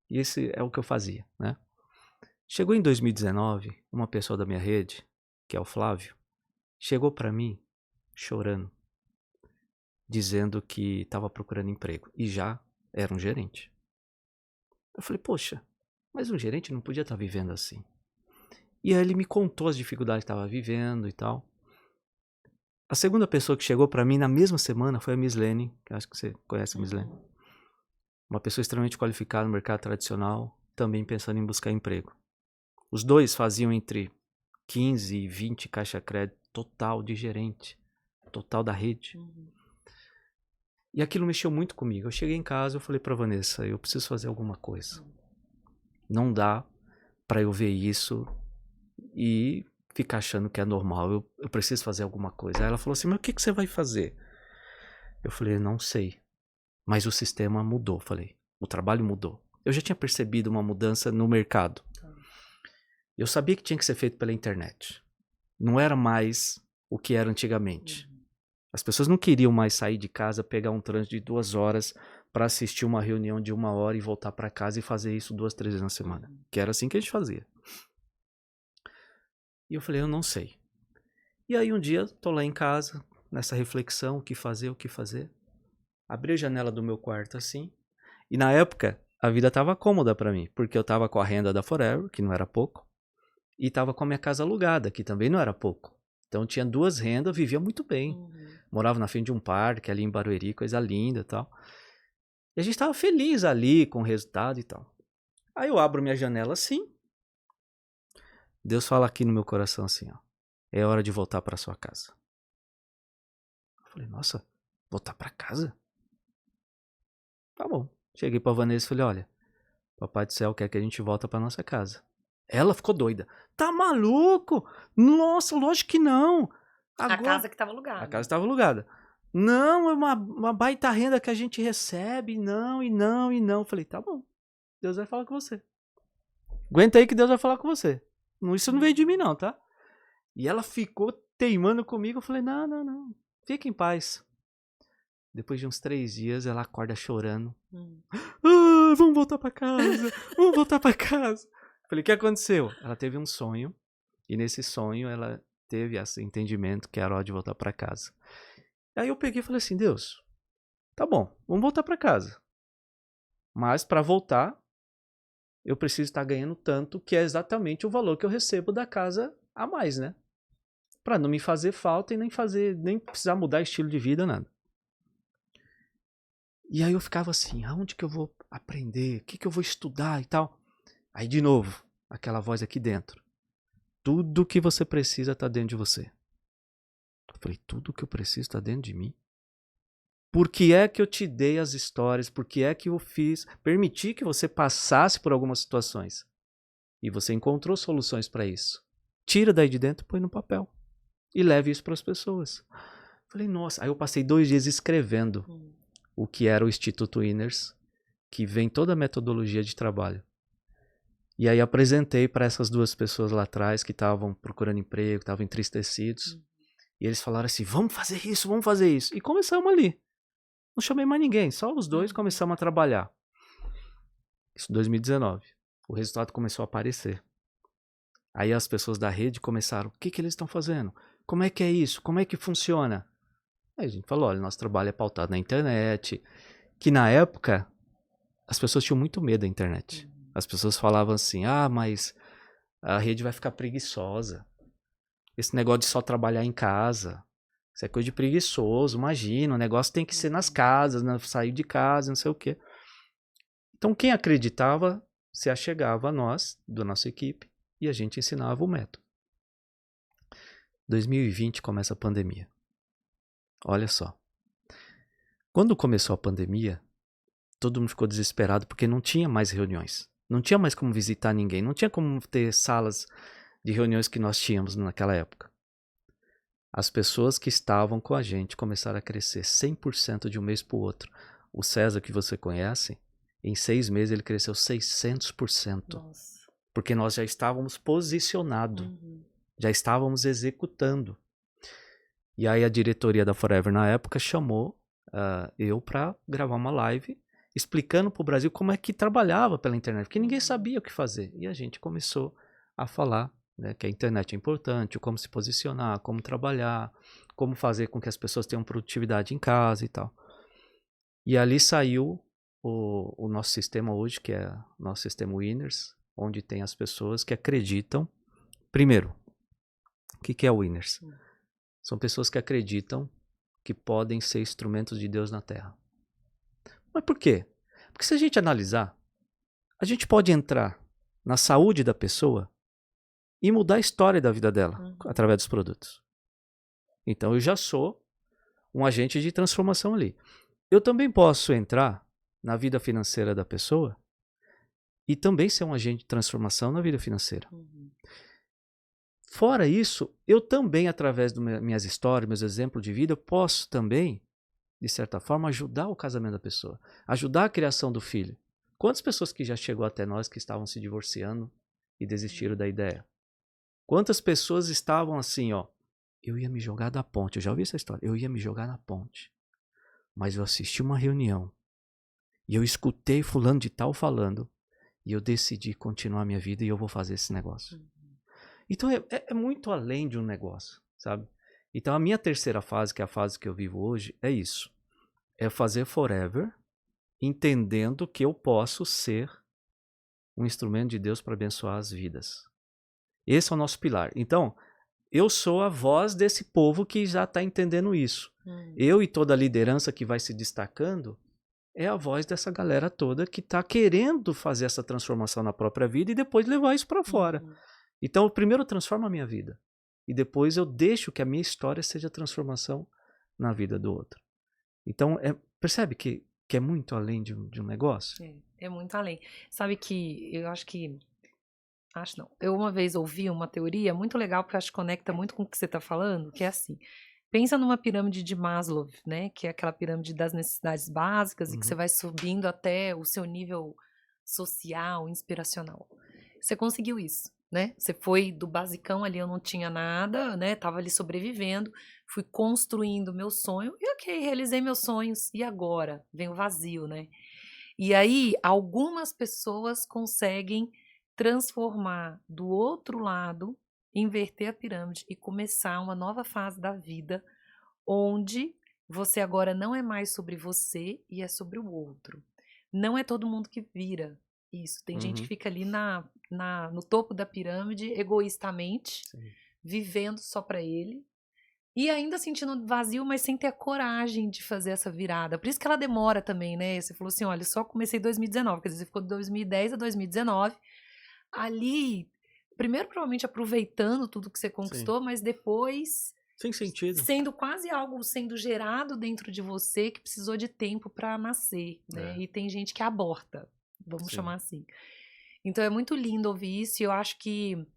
E esse é o que eu fazia, né? Chegou em 2019, uma pessoa da minha rede, que é o Flávio, chegou para mim chorando, dizendo que estava procurando emprego e já era um gerente. Eu falei, poxa, mas um gerente não podia estar vivendo assim. E aí ele me contou as dificuldades que estava vivendo e tal. A segunda pessoa que chegou para mim na mesma semana foi a Miss Lene, que acho que você conhece a Miss Lene. uma pessoa extremamente qualificada no mercado tradicional, também pensando em buscar emprego. Os dois faziam entre 15 e 20 caixa crédito total de gerente, total da rede. E aquilo mexeu muito comigo. Eu cheguei em casa, eu falei pra Vanessa, eu preciso fazer alguma coisa. Não dá pra eu ver isso e ficar achando que é normal. Eu preciso fazer alguma coisa. Aí ela falou assim, mas o que você vai fazer? Eu falei, não sei. Mas o sistema mudou, falei. O trabalho mudou. Eu já tinha percebido uma mudança no mercado. Eu sabia que tinha que ser feito pela internet. Não era mais o que era antigamente. As pessoas não queriam mais sair de casa, pegar um trânsito de 2 horas para assistir uma reunião de 1 hora e voltar para casa e fazer isso 2, 3 vezes na semana. Que era assim que a gente fazia. E eu falei, eu não sei. E aí um dia, tô lá em casa, nessa reflexão, o que fazer. Abri a janela do meu quarto assim. E na época, a vida tava cômoda para mim. Porque eu tava com a renda da Forever, que não era pouco. E tava com a minha casa alugada, que também não era pouco. Então tinha 2 rendas, vivia muito bem. Morava na frente de um parque, ali em Barueri, coisa linda e tal. E a gente tava feliz ali com o resultado e tal. Aí eu abro minha janela assim. Deus fala aqui no meu coração assim, ó. É hora de voltar para sua casa. Eu falei, nossa, voltar para casa? Tá bom. Cheguei pra Vanessa e falei, olha, Papai do Céu quer que a gente volta para nossa casa. Ela ficou doida. Tá maluco? Nossa, lógico que não. Agora... A casa que estava alugada. A casa estava alugada. Não, é uma baita renda que a gente recebe. Não, e não, e não. Falei, tá bom. Deus vai falar com você. Aguenta aí que Deus vai falar com você. Isso não veio de mim não, tá? E ela ficou teimando comigo. Eu falei, não. Fica em paz. Depois de uns 3 dias, ela acorda chorando. Vamos voltar pra casa. Vamos voltar pra casa. Falei, o que aconteceu? Ela teve um sonho. E nesse sonho, ela teve esse entendimento que era hora de voltar pra casa. Aí eu peguei e falei assim, Deus, tá bom, vamos voltar pra casa. Mas para voltar, eu preciso estar ganhando tanto, que é exatamente o valor que eu recebo da casa a mais, né? Para não me fazer falta e nem precisar mudar estilo de vida, nada. E aí eu ficava assim, aonde que eu vou aprender? O que eu vou estudar e tal? Aí de novo, aquela voz aqui dentro. Tudo que você precisa está dentro de você. Eu falei, tudo que eu preciso está dentro de mim? Por que é que eu te dei as histórias? Por que é que eu permiti que você passasse por algumas situações? E você encontrou soluções para isso. Tira daí de dentro e põe no papel. E leve isso para as pessoas. Falei, nossa. Aí eu passei 2 dias escrevendo o que era o Instituto Winners, que vem toda a metodologia de trabalho. E aí apresentei para essas 2 pessoas lá atrás que estavam procurando emprego, estavam entristecidos. E eles falaram assim, vamos fazer isso, vamos fazer isso. E começamos ali. Não chamei mais ninguém, só os 2 começamos a trabalhar. Isso em 2019. O resultado começou a aparecer. Aí as pessoas da rede começaram, o que eles estão fazendo? Como é que é isso? Como é que funciona? Aí a gente falou, olha, nosso trabalho é pautado na internet. Que na época, as pessoas tinham muito medo da internet. As pessoas falavam assim, mas a rede vai ficar preguiçosa. Esse negócio de só trabalhar em casa, isso é coisa de preguiçoso, imagina, o negócio tem que ser nas casas, né? Sair de casa, não sei o quê. Então quem acreditava se achegava a nós, da nossa equipe, e a gente ensinava o método. 2020 começa a pandemia. Olha só. Quando começou a pandemia, todo mundo ficou desesperado porque não tinha mais reuniões. Não tinha mais como visitar ninguém, não tinha como ter salas de reuniões que nós tínhamos naquela época. As pessoas que estavam com a gente começaram a crescer 100% de um mês para o outro. O César, que você conhece, em 6 meses ele cresceu 600%. Nossa. Porque nós já estávamos posicionados, já estávamos executando. E aí a diretoria da Forever na época chamou eu para gravar uma live explicando para o Brasil como é que trabalhava pela internet, porque ninguém sabia o que fazer. E a gente começou a falar, né, que a internet é importante, como se posicionar, como trabalhar, como fazer com que as pessoas tenham produtividade em casa e tal. E ali saiu o nosso sistema hoje, que é o nosso sistema Winners, onde tem as pessoas que acreditam. Primeiro, o que é o Winners? São pessoas que acreditam que podem ser instrumentos de Deus na Terra. Mas por quê? Porque se a gente analisar, a gente pode entrar na saúde da pessoa e mudar a história da vida dela através dos produtos. Então eu já sou um agente de transformação ali. Eu também posso entrar na vida financeira da pessoa e também ser um agente de transformação na vida financeira. Fora isso, eu também, através das minhas histórias, meus exemplos de vida, eu posso também, de certa forma, ajudar o casamento da pessoa, ajudar a criação do filho. Quantas pessoas que já chegou até nós que estavam se divorciando e desistiram da ideia? Quantas pessoas estavam assim, ó, eu ia me jogar da ponte, eu já ouvi essa história, eu ia me jogar na ponte, mas eu assisti uma reunião e eu escutei fulano de tal falando e eu decidi continuar minha vida e eu vou fazer esse negócio. Então é muito além de um negócio, sabe? Então a minha terceira fase, que é a fase que eu vivo hoje, é isso. É fazer forever, entendendo que eu posso ser um instrumento de Deus para abençoar as vidas. Esse é o nosso pilar. Então, eu sou a voz desse povo que já está entendendo isso. Eu e toda a liderança que vai se destacando é a voz dessa galera toda que está querendo fazer essa transformação na própria vida e depois levar isso para fora. Então, eu primeiro transformo a minha vida e depois eu deixo que a minha história seja transformação na vida do outro. Então, percebe que é muito além de um negócio? É muito além. Sabe que eu acho que... Acho não. Eu uma vez ouvi uma teoria muito legal, porque acho que conecta muito com o que você está falando, que é assim, pensa numa pirâmide de Maslow, né? Que é aquela pirâmide das necessidades básicas e que você vai subindo até o seu nível social, inspiracional. Você conseguiu isso, né? Você foi do basicão ali, eu não tinha nada, né? Tava ali sobrevivendo, fui construindo meu sonho e ok, realizei meus sonhos. E agora? Vem o vazio, né? E aí, algumas pessoas conseguem transformar do outro lado, inverter a pirâmide e começar uma nova fase da vida, onde você agora não é mais sobre você e é sobre o outro. Não é todo mundo que vira isso. Tem gente que fica ali no topo da pirâmide, egoístamente, vivendo só para ele, e ainda sentindo vazio, mas sem ter a coragem de fazer essa virada. Por isso que ela demora também, né? Você falou assim, olha, só comecei em 2019, quer dizer, você ficou de 2010 a 2019, ali, primeiro provavelmente aproveitando tudo que você conquistou, mas depois... Sem sentido. Sendo quase algo sendo gerado dentro de você que precisou de tempo para nascer, né? E tem gente que aborta, vamos chamar assim. Então é muito lindo ouvir isso e eu acho que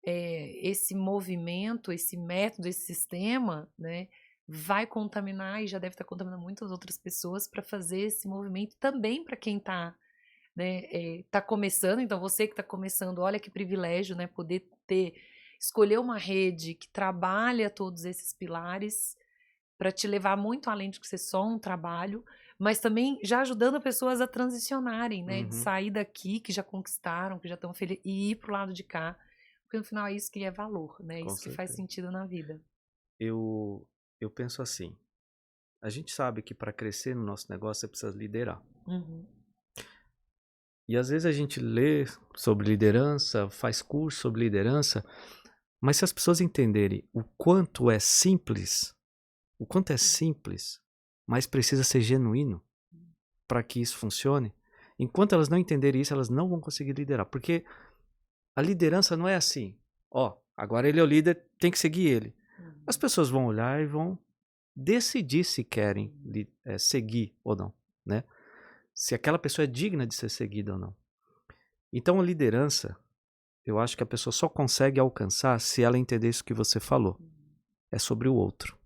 esse movimento, esse método, esse sistema, né, vai contaminar e já deve estar contaminando muitas outras pessoas para fazer esse movimento também para quem está, né, tá começando. Então você que está começando, olha que privilégio, né, poder escolher uma rede que trabalha todos esses pilares para te levar muito além de ser só um trabalho, mas também já ajudando pessoas a transicionarem, né, de sair daqui que já conquistaram, que já estão felizes e ir pro lado de cá. Porque no final é isso que é valor, né? É isso que faz sentido na vida. Eu penso assim, a gente sabe que para crescer no nosso negócio você precisa liderar. E às vezes a gente lê sobre liderança, faz curso sobre liderança, mas se as pessoas entenderem o quanto é simples, mas precisa ser genuíno para que isso funcione, enquanto elas não entenderem isso, elas não vão conseguir liderar. Porque a liderança não é assim, ó, agora ele é o líder, tem que seguir ele. As pessoas vão olhar e vão decidir se querem seguir ou não, né? Se aquela pessoa é digna de ser seguida ou não. Então a liderança, eu acho que a pessoa só consegue alcançar se ela entender isso que você falou. É sobre o outro.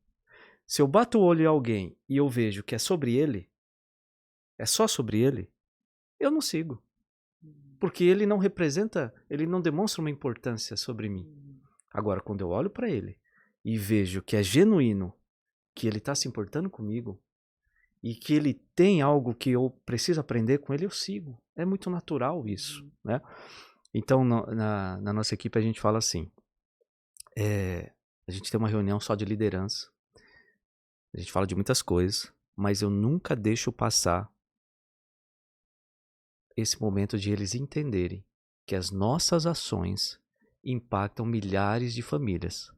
Se eu bato o olho em alguém e eu vejo que é sobre ele, é só sobre ele, eu não sigo. Porque ele não representa, ele não demonstra uma importância sobre mim. Agora, quando eu olho para ele e vejo que é genuíno, que ele está se importando comigo e que ele tem algo que eu preciso aprender com ele, eu sigo. É muito natural isso, né? Então, na nossa equipe a gente fala assim, a gente tem uma reunião só de liderança, a gente fala de muitas coisas, mas eu nunca deixo passar esse momento de eles entenderem que as nossas ações impactam milhares de famílias,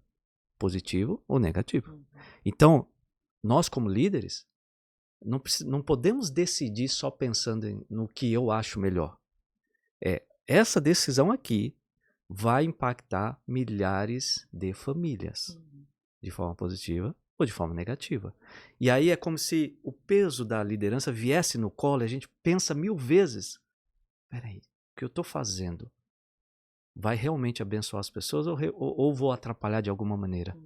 positivo ou negativo. Então, nós como líderes, não podemos decidir só pensando no que eu acho melhor. Essa decisão aqui vai impactar milhares de famílias, de forma positiva ou de forma negativa. E aí é como se o peso da liderança viesse no colo e a gente pensa 1000 vezes. Peraí, o que eu estou fazendo vai realmente abençoar as pessoas ou vou atrapalhar de alguma maneira?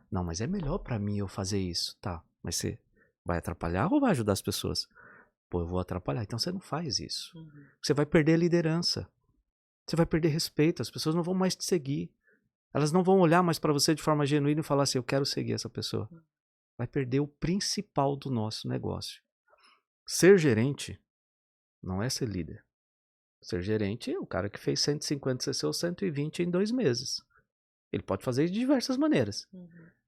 Não, mas é melhor para mim eu fazer isso. Tá, mas você vai atrapalhar ou vai ajudar as pessoas? Pô, eu vou atrapalhar. Então você não faz isso. Você vai perder a liderança. Você vai perder respeito. As pessoas não vão mais te seguir. Elas não vão olhar mais para você de forma genuína e falar assim, eu quero seguir essa pessoa. Vai perder o principal do nosso negócio. Ser gerente não é ser líder. Ser gerente é o cara que fez 150 CC ou 120 em 2 meses. Ele pode fazer de diversas maneiras.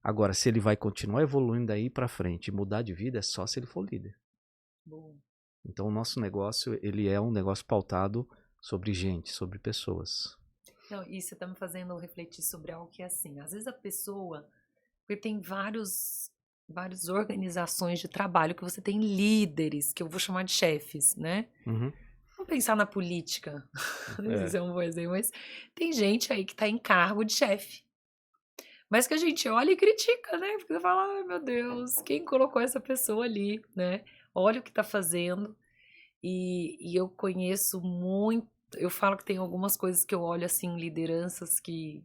Agora, se ele vai continuar evoluindo daí para frente e mudar de vida, é só se ele for líder. Bom. Então, o nosso negócio, ele é um negócio pautado sobre gente, sobre pessoas. Não, e você está me fazendo refletir sobre algo que é assim, às vezes a pessoa, porque tem várias organizações de trabalho que você tem líderes, que eu vou chamar de chefes, né? Vamos pensar na política, não sei se é um bom exemplo, mas tem gente aí que está em cargo de chefe. Mas que a gente olha e critica, né? Porque você fala, ai meu Deus, quem colocou essa pessoa ali, né? Olha o que está fazendo. E eu conheço muito, eu falo que tem algumas coisas que eu olho assim, lideranças que...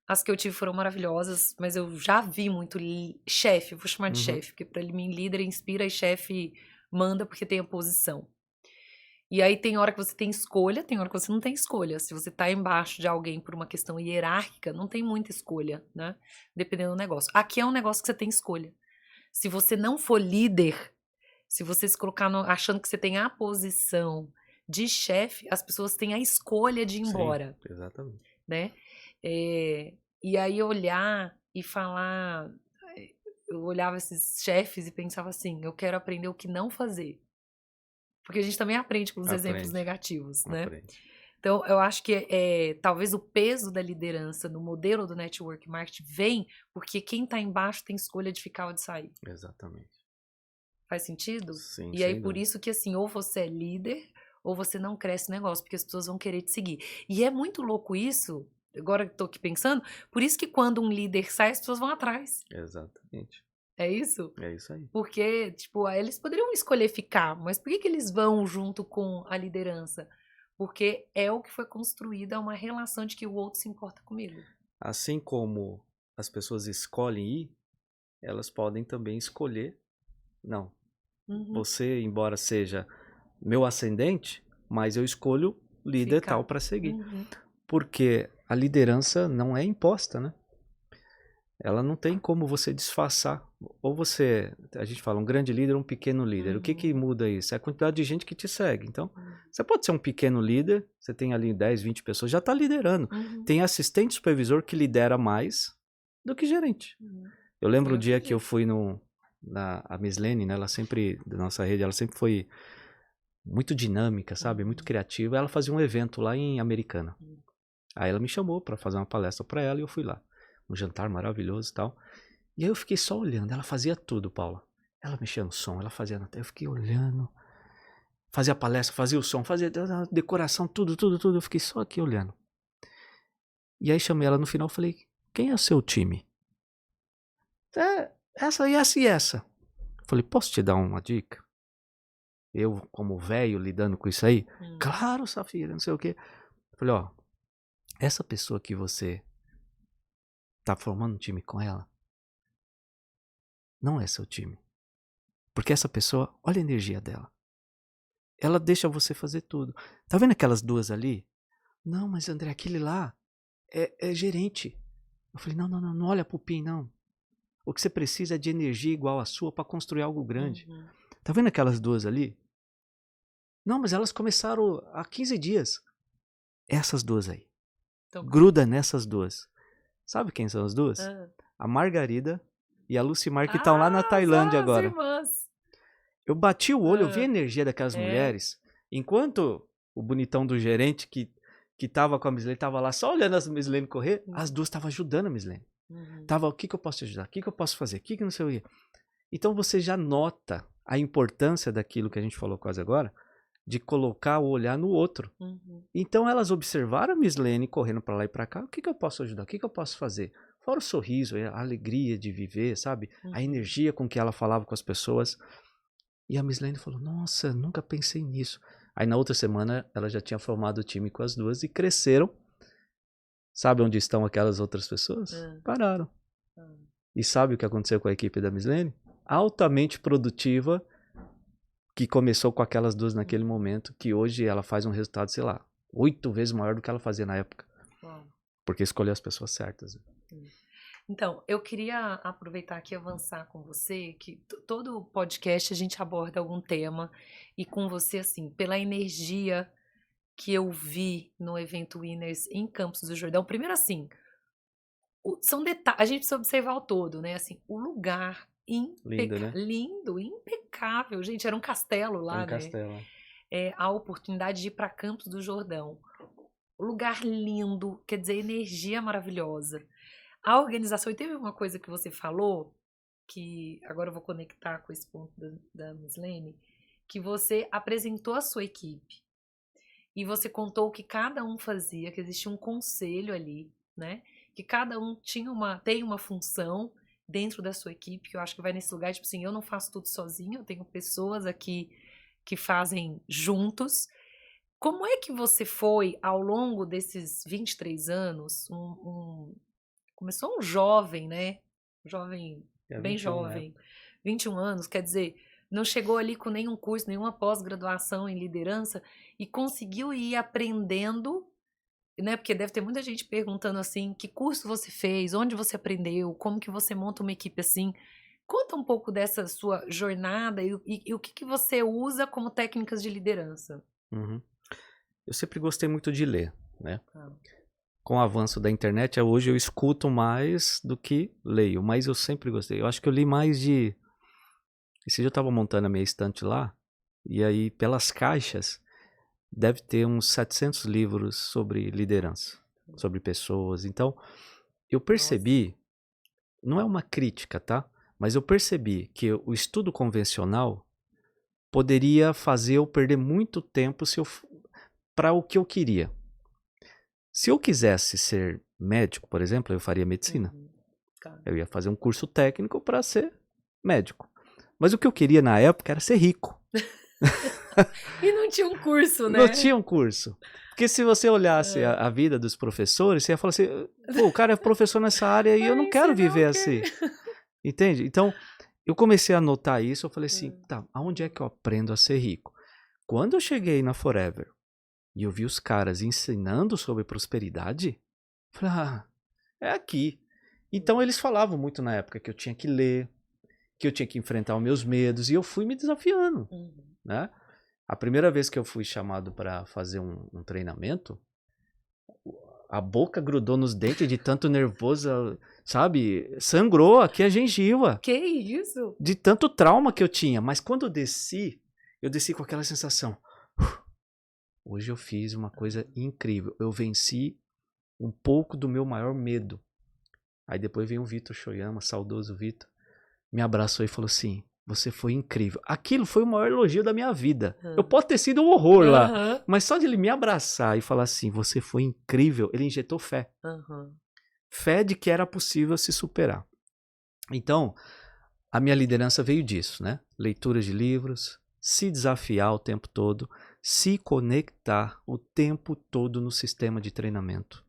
As que eu tive foram maravilhosas, mas eu já vi muito chefe, vou chamar de chefe, porque para mim líder inspira e chefe manda porque tem a posição. E aí tem hora que você tem escolha, tem hora que você não tem escolha. Se você tá embaixo de alguém por uma questão hierárquica, não tem muita escolha, né? Dependendo do negócio. Aqui é um negócio que você tem escolha. Se você não for líder, se você se colocar achando que você tem a posição de chefe, as pessoas têm a escolha de ir embora. Sim, exatamente. Né? E aí olhar e falar... Eu olhava esses chefes e pensava assim, eu quero aprender o que não fazer. Porque a gente também aprende com os exemplos negativos, né? Então, eu acho que talvez o peso da liderança no modelo do network marketing vem porque quem está embaixo tem escolha de ficar ou de sair. Exatamente. Faz sentido? Sim, e aí, por isso que assim, ou você é líder ou você não cresce no negócio, porque as pessoas vão querer te seguir. E é muito louco isso, agora que eu tô aqui pensando, por isso que quando um líder sai, as pessoas vão atrás. Exatamente. É isso? É isso aí. Porque, tipo, eles poderiam escolher ficar, mas por que eles vão junto com a liderança? Porque é o que foi construído, é uma relação de que o outro se importa comigo. Assim como as pessoas escolhem ir, elas podem também escolher, não. Você, embora seja meu ascendente, mas eu escolho líder tal para seguir. Porque a liderança não é imposta, né? Ela não tem como você disfarçar. Ou você, a gente fala, um grande líder ou um pequeno líder. O que muda isso? É a quantidade de gente que te segue. Então, você pode ser um pequeno líder, você tem ali 10, 20 pessoas, já está liderando. Tem assistente supervisor que lidera mais do que gerente. Eu lembro o dia que eu fui a Mislene, né? Ela sempre, da nossa rede, ela sempre foi muito dinâmica, sabe? Muito criativa. Ela fazia um evento lá em Americana. Aí ela me chamou para fazer uma palestra para ela e eu fui lá. Um jantar maravilhoso e tal. E aí eu fiquei só olhando. Ela fazia tudo, Paula. Ela mexia no som, ela fazia na tela. Eu fiquei olhando. Fazia palestra, fazia o som, fazia a decoração, tudo. Eu fiquei só aqui olhando. E aí chamei ela no final e falei, quem é o seu time? Essa e essa e essa. Falei, posso te dar uma dica? Eu, como velho, lidando com isso aí? Claro, Safira, não sei o quê. Falei, ó, essa pessoa que você tá formando um time com ela, não é seu time. Porque essa pessoa, olha a energia dela. Ela deixa você fazer tudo. Tá vendo aquelas duas ali? Não, mas André, aquele lá é gerente. Eu falei, não olha pro PIN, não. O que você precisa é de energia igual a sua para construir algo grande. Tá vendo aquelas duas ali? Não, mas elas começaram há 15 dias. Essas duas aí. Gruda nessas duas. Sabe quem são as duas? A Margarida e a Lucimar, que estão lá na Tailândia agora. Irmãs. Eu bati o olho, eu vi a energia daquelas mulheres. Enquanto o bonitão do gerente que tava com a Mislene tava lá só olhando a Mislene correr, as duas estavam ajudando a Mislene. Tava, o que eu posso te ajudar? O que eu posso fazer? O que não sei o quê? Então você já nota a importância daquilo que a gente falou quase agora, de colocar o olhar no outro. Então elas observaram a Mislene correndo para lá e para cá. O que eu posso ajudar? O que eu posso fazer? Fora o sorriso, a alegria de viver, sabe? A energia com que ela falava com as pessoas. E a Mislene falou, nossa, nunca pensei nisso. Aí na outra semana ela já tinha formado o time com as duas e cresceram. Sabe onde estão aquelas outras pessoas? Pararam. E sabe o que aconteceu com a equipe da Mislene? Altamente produtiva, que começou com aquelas duas naquele momento, que hoje ela faz um resultado, sei lá, 8 vezes maior do que ela fazia na época. Porque escolheu as pessoas certas. Então, eu queria aproveitar aqui e avançar com você, que todo podcast a gente aborda algum tema, e com você, assim, pela energia que eu vi no evento Winners em Campos do Jordão. Primeiro, assim, são detalhes, a gente precisa observar o todo, né? Assim, o lugar lindo, né? Lindo, impecável. Gente, era um castelo lá, né? Castelo. A oportunidade de ir para Campos do Jordão. Lugar lindo, quer dizer, energia maravilhosa. A organização, e teve uma coisa que você falou, que agora eu vou conectar com esse ponto da Mislene, que você apresentou a sua equipe. E você contou o que cada um fazia, que existia um conselho ali, né? Que cada um tem uma função dentro da sua equipe, que eu acho que vai nesse lugar, tipo assim, eu não faço tudo sozinho, eu tenho pessoas aqui que fazem juntos. Como é que você foi, ao longo desses 23 anos, começou um jovem, né? Jovem, bem jovem, 21 anos, quer dizer, não chegou ali com nenhum curso, nenhuma pós-graduação em liderança e conseguiu ir aprendendo, né? Porque deve ter muita gente perguntando assim, que curso você fez, onde você aprendeu, como que você monta uma equipe assim. Conta um pouco dessa sua jornada e o que você usa como técnicas de liderança. Eu sempre gostei muito de ler, né? Com o avanço da internet, hoje eu escuto mais do que leio, mas eu sempre gostei. Eu acho que eu li mais de... Esse dia eu estava montando a minha estante lá, e aí pelas caixas deve ter uns 700 livros sobre liderança, sobre pessoas. Então, eu percebi, não é uma crítica, tá? Mas eu percebi que o estudo convencional poderia fazer eu perder muito tempo para o que eu queria. Se eu quisesse ser médico, por exemplo, eu faria medicina. Eu ia fazer um curso técnico para ser médico. Mas o que eu queria na época era ser rico. E não tinha um curso, né? Não tinha um curso. Porque se você olhasse a vida dos professores, você ia falar assim, pô, o cara é professor nessa área e eu não quero viver assim. Entende? Então, eu comecei a notar isso, eu falei assim, tá, aonde é que eu aprendo a ser rico? Quando eu cheguei na Forever e eu vi os caras ensinando sobre prosperidade, eu falei, é aqui. Então, eles falavam muito na época que eu tinha que ler, que eu tinha que enfrentar os meus medos, e eu fui me desafiando, né? A primeira vez que eu fui chamado para fazer um treinamento, a boca grudou nos dentes de tanto nervoso, sabe? Sangrou aqui a gengiva. Que isso? De tanto trauma que eu tinha. Mas quando eu desci com aquela sensação. Hoje eu fiz uma coisa incrível. Eu venci um pouco do meu maior medo. Aí depois veio o Vitor Shoyama, saudoso Vitor, me abraçou e falou assim, você foi incrível. Aquilo foi o maior elogio da minha vida. Eu posso ter sido um horror lá, mas só de ele me abraçar e falar assim, você foi incrível, ele injetou fé. Fé de que era possível se superar. Então, a minha liderança veio disso, né? Leituras de livros, se desafiar o tempo todo, se conectar o tempo todo no sistema de treinamento.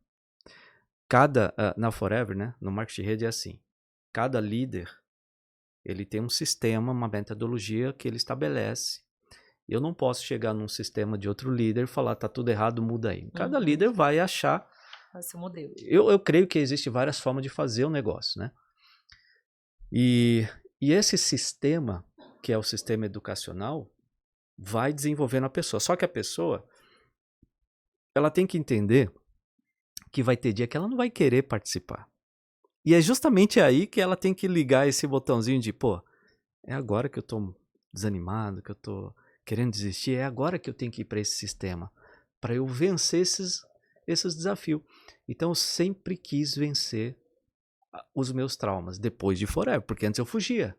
Na Forever, né? No marketing de rede é assim. Cada líder, ele tem um sistema, uma metodologia que ele estabelece. Eu não posso chegar num sistema de outro líder e falar, tá tudo errado, muda aí. Cada líder vai achar... Vai ser o modelo. Eu creio que existem várias formas de fazer o negócio, né? E esse sistema, que é o sistema educacional, vai desenvolvendo a pessoa. Só que a pessoa, ela tem que entender que vai ter dia que ela não vai querer participar. E é justamente aí que ela tem que ligar esse botãozinho de, pô, é agora que eu tô desanimado, que eu tô querendo desistir, é agora que eu tenho que ir para esse sistema, para eu vencer esses desafios. Então eu sempre quis vencer os meus traumas, depois de Forever, porque antes eu fugia.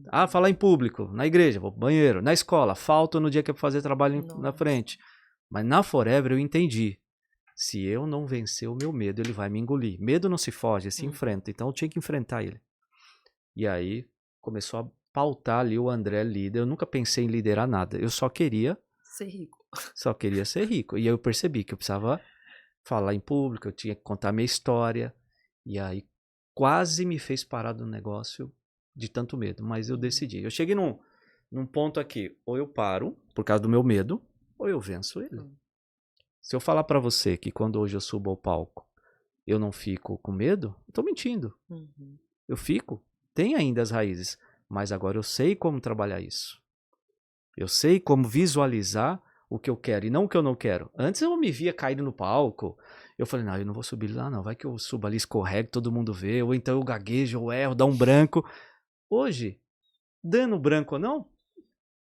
Ah, falar em público, na igreja, vou pro banheiro, na escola, falto no dia que é pra fazer trabalho na frente. Mas na Forever eu entendi. Se eu não vencer o meu medo, ele vai me engolir. Medo não se foge, se enfrenta. Então eu tinha que enfrentar ele. E aí começou a pautar ali o André líder. Eu nunca pensei em liderar nada. Eu só queria ser rico. Só queria ser rico. E aí eu percebi que eu precisava falar em público, eu tinha que contar minha história. E aí quase me fez parar do negócio de tanto medo. Mas eu decidi. Eu cheguei num ponto aqui. Ou eu paro, por causa do meu medo, ou eu venço ele. Se eu falar pra você que quando hoje eu subo ao palco, eu não fico com medo, eu tô mentindo. Eu fico. Tem ainda as raízes. Mas agora eu sei como trabalhar isso. Eu sei como visualizar o que eu quero e não o que eu não quero. Antes eu me via caindo no palco. Eu falei, não, eu não vou subir lá não. Vai que eu subo ali, escorrego, todo mundo vê. Ou então eu gaguejo, eu erro, dá um branco. Hoje, dando branco ou não,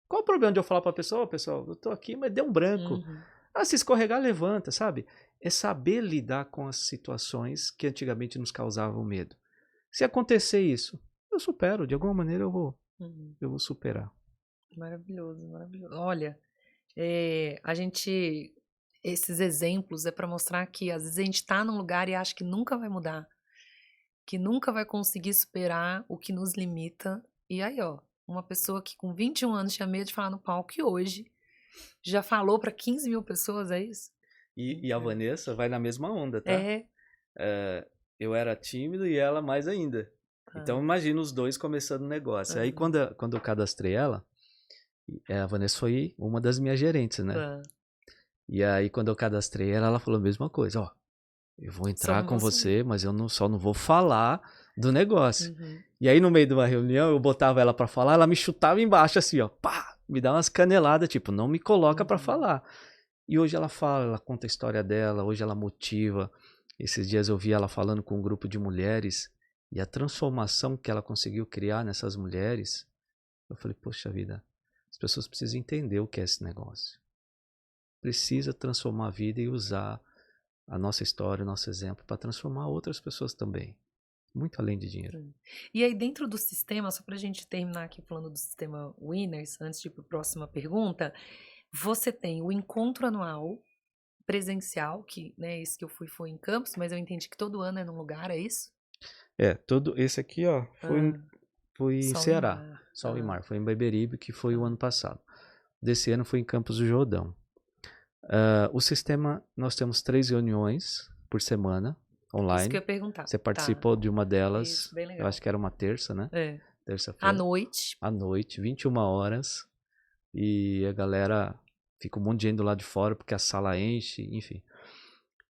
qual o problema de eu falar pra pessoa, pessoal, eu tô aqui, mas deu um branco. Ah, se escorregar, levanta, sabe? É saber lidar com as situações que antigamente nos causavam medo. Se acontecer isso, eu supero. De alguma maneira eu vou superar. Maravilhoso, maravilhoso. Olha, esses exemplos é para mostrar que às vezes a gente tá num lugar e acha que nunca vai mudar, que nunca vai conseguir superar o que nos limita. E aí, ó, uma pessoa que com 21 anos tinha medo de falar no palco e hoje já falou para 15 mil pessoas, é isso? E a Vanessa vai na mesma onda, tá? Eu era tímido e ela mais ainda. Então imagina os dois começando o negócio. Aí quando eu cadastrei ela, a Vanessa foi uma das minhas gerentes, né? E aí quando eu cadastrei ela, ela falou a mesma coisa. Ó, eu vou entrar com você, mas eu só não vou falar do negócio. E aí no meio de uma reunião, eu botava ela pra falar, ela me chutava embaixo assim, ó. Pá! Me dá umas caneladas, tipo, não me coloca pra falar. E hoje ela fala, ela conta a história dela, hoje ela motiva. Esses dias eu vi ela falando com um grupo de mulheres e a transformação que ela conseguiu criar nessas mulheres. Eu falei, poxa vida, as pessoas precisam entender o que é esse negócio. Precisa transformar a vida e usar a nossa história, o nosso exemplo para transformar outras pessoas também. Muito além de dinheiro. E aí dentro do sistema, só para a gente terminar aqui falando do sistema Winners, antes de ir para a próxima pergunta, você tem o encontro anual presencial, que, né, esse que eu fui foi em Campos, mas eu entendi que todo ano é num lugar, é isso? Esse aqui, ó, foi em Ceará, Sol e Mar, foi em Beberibe, que foi o ano passado. Desse ano foi em Campos do Jordão. O sistema, nós temos 3 reuniões por semana, online. Isso que eu ia perguntar. Você participou de uma delas, isso, bem legal. Eu acho que era uma terça, né? Terça-feira. À noite. À noite, 21 horas. E a galera fica um monte de gente do lado de fora, porque a sala enche, enfim.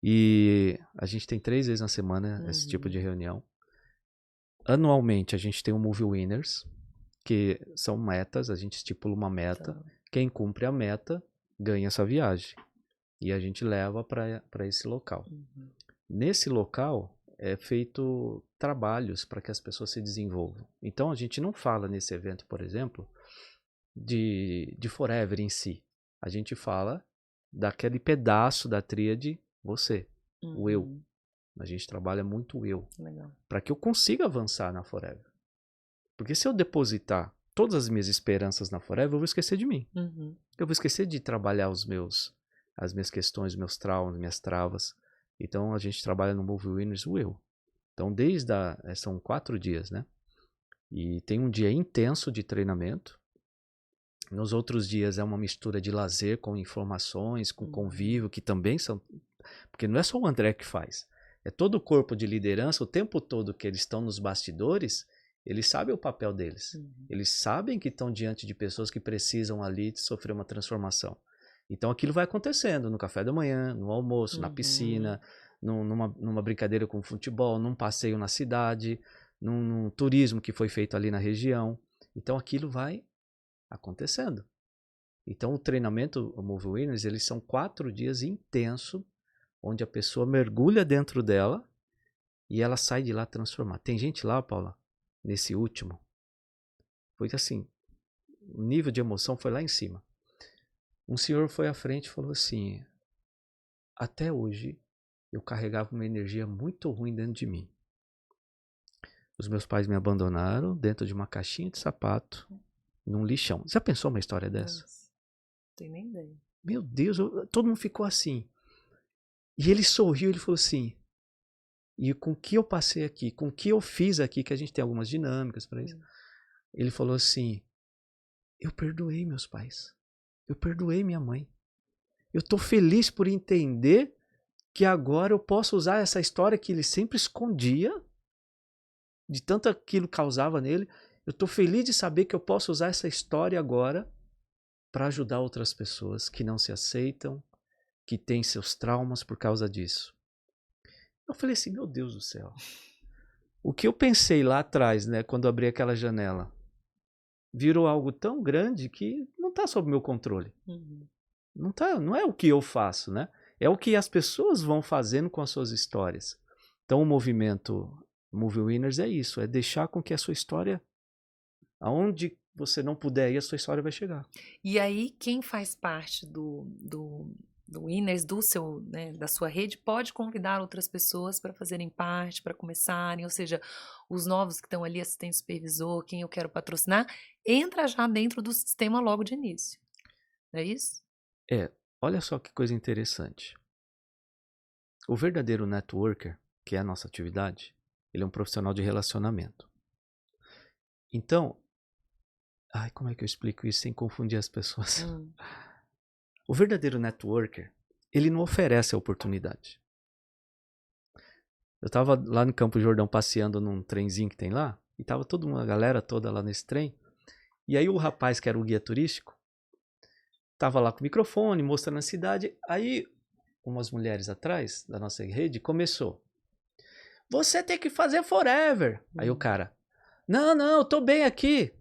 E a gente tem 3 vezes na semana esse tipo de reunião. Anualmente a gente tem o Movie Winners, que são metas, a gente estipula uma meta. Quem cumpre a meta ganha essa viagem. E a gente leva para esse local. Nesse local é feito trabalhos para que as pessoas se desenvolvam. Então a gente não fala nesse evento, por exemplo, de Forever em si. A gente fala daquele pedaço da tríade você, o eu. A gente trabalha muito o eu. Para que eu consiga avançar na Forever. Porque se eu depositar todas as minhas esperanças na Forever, eu vou esquecer de mim. Eu vou esquecer de trabalhar as minhas questões, meus traumas, minhas travas. Então a gente trabalha no Movie Winners o eu. Então são 4 dias, né? E tem um dia intenso de treinamento. Nos outros dias é uma mistura de lazer com informações, com convívio, que também são... Porque não é só o André que faz. É todo o corpo de liderança, o tempo todo que eles estão nos bastidores, eles sabem o papel deles. Eles sabem que estão diante de pessoas que precisam ali de sofrer uma transformação. Então aquilo vai acontecendo no café da manhã, no almoço, na piscina, numa brincadeira com futebol, num passeio na cidade, num turismo que foi feito ali na região. Então aquilo vai acontecendo. Então o treinamento, o Movie Winners, eles são 4 dias intensos, onde a pessoa mergulha dentro dela e ela sai de lá transformada. Tem gente lá, Paula, nesse último, foi assim, o nível de emoção foi lá em cima. Um senhor foi à frente e falou assim, até hoje eu carregava uma energia muito ruim dentro de mim. Os meus pais me abandonaram dentro de uma caixinha de sapato, num lixão. Já pensou uma história dessa? Nossa, não tem nem ideia. Meu Deus, todo mundo ficou assim. E ele sorriu, ele falou assim, e com o que eu passei aqui, com o que eu fiz aqui, que a gente tem algumas dinâmicas para isso, ele falou assim, eu perdoei meus pais, eu perdoei minha mãe. Eu tô feliz por entender que agora eu posso usar essa história que ele sempre escondia, de tanto aquilo causava nele. Eu tô feliz de saber que eu posso usar essa história agora para ajudar outras pessoas que não se aceitam, que têm seus traumas por causa disso. Eu falei assim, meu Deus do céu. O que eu pensei lá atrás, né, quando abri aquela janela, virou algo tão grande que não está sob meu controle. Não é o que eu faço, né? É o que as pessoas vão fazendo com as suas histórias. Então o movimento Movie Winners é isso, é deixar com que a sua história, aonde você não puder ir, a sua história vai chegar. E aí, quem faz parte do Winners, né, da sua rede, pode convidar outras pessoas para fazerem parte, para começarem, ou seja, os novos que estão ali, assistente supervisor, quem eu quero patrocinar, entra já dentro do sistema logo de início. É isso? Olha só que coisa interessante. O verdadeiro networker, que é a nossa atividade, ele é um profissional de relacionamento. Então, como é que eu explico isso sem confundir as pessoas? O verdadeiro networker, ele não oferece a oportunidade. Eu estava lá no Campo Jordão passeando num trenzinho que tem lá, e estava toda uma galera toda lá nesse trem, e aí o rapaz que era o guia turístico, estava lá com o microfone, mostrando a cidade, aí umas mulheres atrás da nossa rede começou. Você tem que fazer Forever. Aí o cara, não, eu tô bem aqui.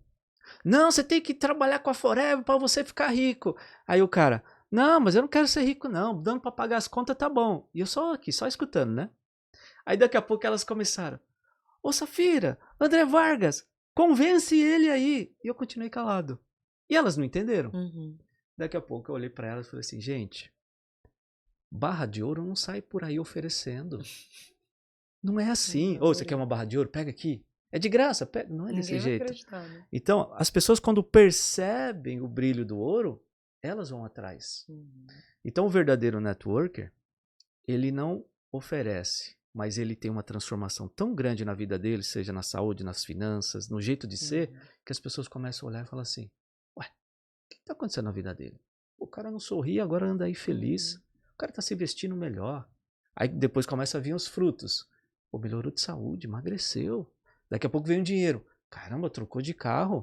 Não, você tem que trabalhar com a Forever para você ficar rico. Aí o cara, não, mas eu não quero ser rico não, dando para pagar as contas tá bom. E eu só aqui, só escutando, né? Aí daqui a pouco elas começaram, ô Safira, André Vargas, convence ele aí. E eu continuei calado. E elas não entenderam. Daqui a pouco eu olhei para elas e falei assim, gente, barra de ouro não sai por aí oferecendo. Não é assim. Ô, você quer uma barra de ouro? Pega aqui. É de graça, pega. Não é desse jeito. Né? Então, as pessoas quando percebem o brilho do ouro, elas vão atrás. Então, o verdadeiro networker, ele não oferece, mas ele tem uma transformação tão grande na vida dele, seja na saúde, nas finanças, no jeito de ser, que as pessoas começam a olhar e falar assim, ué, o que está acontecendo na vida dele? O cara não sorri, agora anda aí feliz. O cara está se vestindo melhor. Aí depois começa a vir os frutos. Pô, melhorou de saúde, emagreceu. Daqui a pouco vem o dinheiro. Caramba, trocou de carro.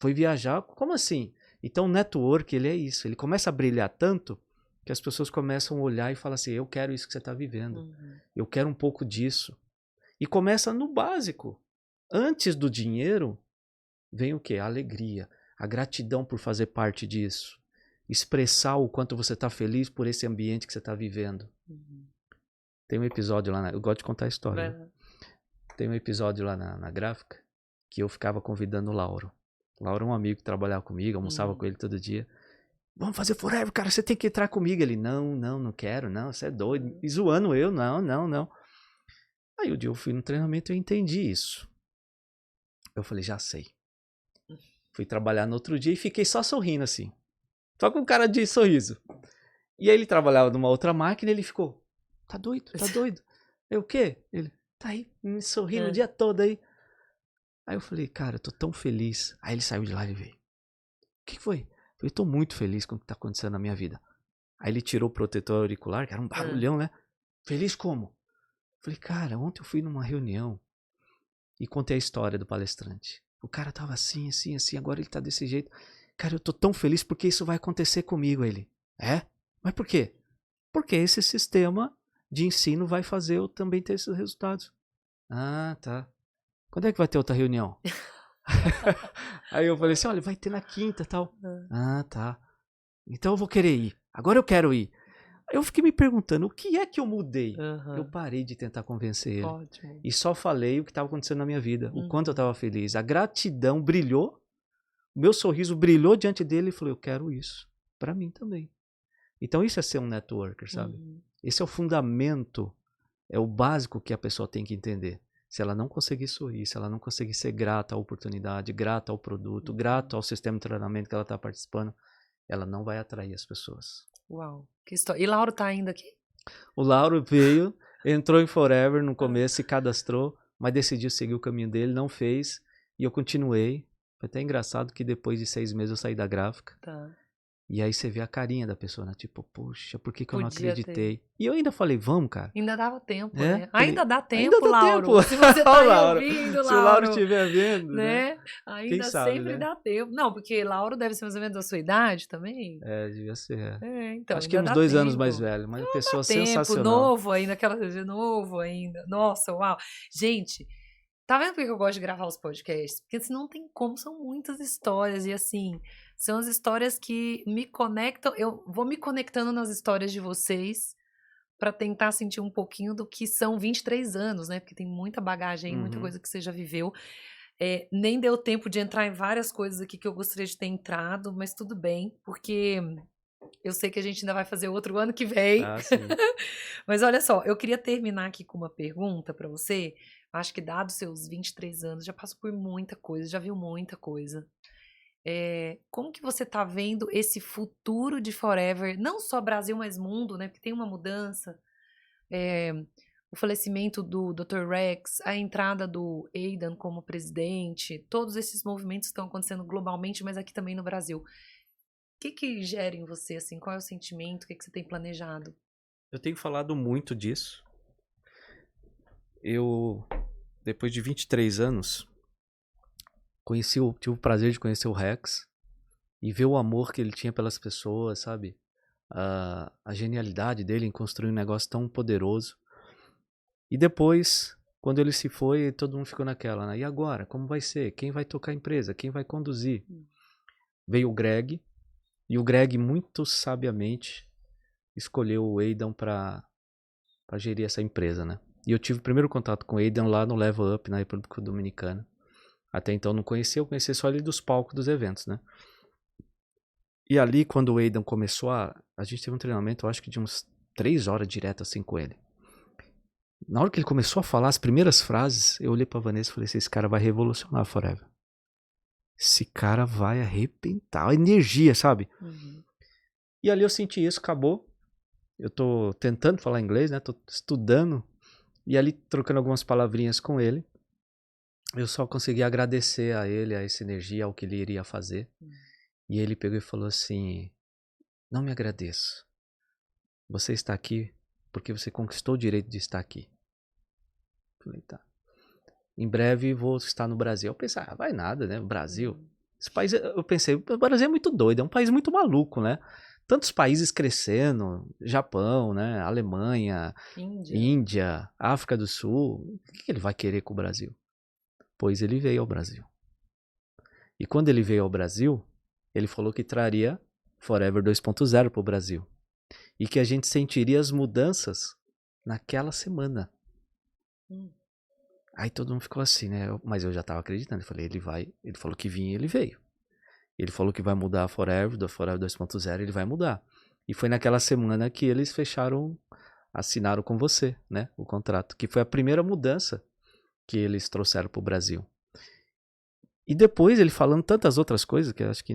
Foi viajar. Como assim? Então o network, ele é isso. Ele começa a brilhar tanto que as pessoas começam a olhar e falar assim, eu quero isso que você está vivendo. Eu quero um pouco disso. E começa no básico. Antes do dinheiro, vem o quê? A alegria. A gratidão por fazer parte disso. Expressar o quanto você está feliz por esse ambiente que você está vivendo. Tem um episódio lá, eu gosto de contar a história. Né? Tem um episódio lá na gráfica que eu ficava convidando o Lauro. O Lauro é um amigo que trabalhava comigo, almoçava com ele todo dia. Vamos fazer Forever, cara, você tem que entrar comigo. Ele, não quero, não, você é doido. E zoando eu, não. Aí o dia eu fui no treinamento e eu entendi isso. Eu falei, já sei. Fui trabalhar no outro dia e fiquei só sorrindo assim. Só com cara de sorriso. E aí ele trabalhava numa outra máquina e ele ficou, tá doido? Eu, o quê? Ele, tá aí, me sorrindo o dia todo aí. Aí eu falei, cara, eu tô tão feliz. Aí ele saiu de lá e veio. O que foi? Eu falei, tô muito feliz com o que tá acontecendo na minha vida. Aí ele tirou o protetor auricular, que era um barulhão, né? Feliz como? Eu falei, cara, ontem eu fui numa reunião e contei a história do palestrante. O cara tava assim, agora ele tá desse jeito. Cara, eu tô tão feliz porque isso vai acontecer comigo. Ele, mas por quê? Porque esse sistema de ensino vai fazer eu também ter esses resultados. Ah, tá. Quando é que vai ter outra reunião? Aí eu falei assim, olha, vai ter na quinta e tal. Ah, tá. Então eu vou querer ir. Agora eu quero ir. Aí eu fiquei me perguntando, o que é que eu mudei? Eu parei de tentar convencer ele. Ótimo. E só falei o que estava acontecendo na minha vida. O quanto eu estava feliz. A gratidão brilhou. O meu sorriso brilhou diante dele e falou, eu quero isso. Para mim também. Então isso é ser um networker, sabe? Esse é o fundamento, é o básico que a pessoa tem que entender. Se ela não conseguir sorrir, se ela não conseguir ser grata à oportunidade, grata ao produto, grata ao sistema de treinamento que ela está participando, ela não vai atrair as pessoas. Uau, que história. E Lauro tá ainda aqui? O Lauro veio, entrou em Forever no começo, se cadastrou, mas decidiu seguir o caminho dele, não fez, e eu continuei. Foi até engraçado que depois de 6 meses eu saí da gráfica. Tá. E aí você vê a carinha da pessoa, né? Tipo, poxa, por que eu não Podia acreditei? ter. E eu ainda falei, vamos, cara. Ainda dava tempo, É? né? Falei, Ainda dá tempo, ainda dá Lauro. tempo. Se você tá Ó, aí Lauro. ouvindo, Se o Lauro Lauro, estiver vendo, né? Ainda Quem sabe, sempre né? dá tempo. Não, porque Lauro deve ser mais ou menos da sua idade também. É, devia ser. Então, Acho que ainda uns dá 2 anos tempo. mais velho, mas uma pessoa Dá tempo, sensacional. novo ainda, aquela coisa novo ainda. Nossa, uau. Gente, tá vendo por que eu gosto de gravar os podcasts? Porque senão não tem como, são muitas histórias. E assim, são as histórias que me conectam. Eu vou me conectando nas histórias de vocês para tentar sentir um pouquinho do que são 23 anos, né? Porque tem muita bagagem aí, muita coisa que você já viveu. Nem deu tempo de entrar em várias coisas aqui que eu gostaria de ter entrado, mas tudo bem, porque eu sei que a gente ainda vai fazer outro ano que vem. Ah, sim. Mas olha só, eu queria terminar aqui com uma pergunta para você. Acho que dados seus 23 anos, já passou por muita coisa, já viu muita coisa. Como que você tá vendo esse futuro de Forever, não só Brasil, mas mundo, né? Porque tem uma mudança. O falecimento do Dr. Rex, a entrada do Aidan como presidente, todos esses movimentos estão acontecendo globalmente, mas aqui também no Brasil. O que gera em você, assim? Qual é o sentimento? O que você tem planejado? Eu tenho falado muito disso. Eu, depois de 23 anos, tive o prazer de conhecer o Rex e ver o amor que ele tinha pelas pessoas, sabe? A genialidade dele em construir um negócio tão poderoso. E depois, quando ele se foi, todo mundo ficou naquela, né? E agora? Como vai ser? Quem vai tocar a empresa? Quem vai conduzir? Veio o Greg, e o Greg muito sabiamente escolheu o Aidan para gerir essa empresa, né? E eu tive o primeiro contato com o Aidan lá no Level Up, na República Dominicana. Até então não conhecia, eu conhecia só ele dos palcos dos eventos, né? E ali, quando o Aidan começou a gente teve um treinamento, eu acho que de uns 3 horas direto assim com ele. Na hora que ele começou a falar as primeiras frases, eu olhei pra Vanessa e falei assim, esse cara vai revolucionar a Forever. Esse cara vai arrebentar. A energia, sabe? E ali eu senti isso, acabou. Eu tô tentando falar inglês, né? Tô estudando. E ali, trocando algumas palavrinhas com ele, eu só consegui agradecer a ele, a essa energia, ao que ele iria fazer. E ele pegou e falou assim, não me agradeça. Você está aqui porque você conquistou o direito de estar aqui. Falei, tá. Em breve vou estar no Brasil. Eu pensei, vai nada, né? Brasil. Esse país, eu pensei, o Brasil é muito doido, é um país muito maluco, né? Tantos países crescendo, Japão, né? Alemanha, Índia, África do Sul. O que ele vai querer com o Brasil? Pois ele veio ao Brasil. E quando ele veio ao Brasil, ele falou que traria Forever 2.0 para o Brasil. E que a gente sentiria as mudanças naquela semana. Aí todo mundo ficou assim, né? Mas eu já tava acreditando. Eu falei, ele falou que vinha e ele veio. Ele falou que vai mudar a Forever, do Forever 2.0, ele vai mudar. E foi naquela semana que eles assinaram com você, né? O contrato. Que foi a primeira mudança que eles trouxeram pro Brasil. E depois ele falando tantas outras coisas, que eu acho que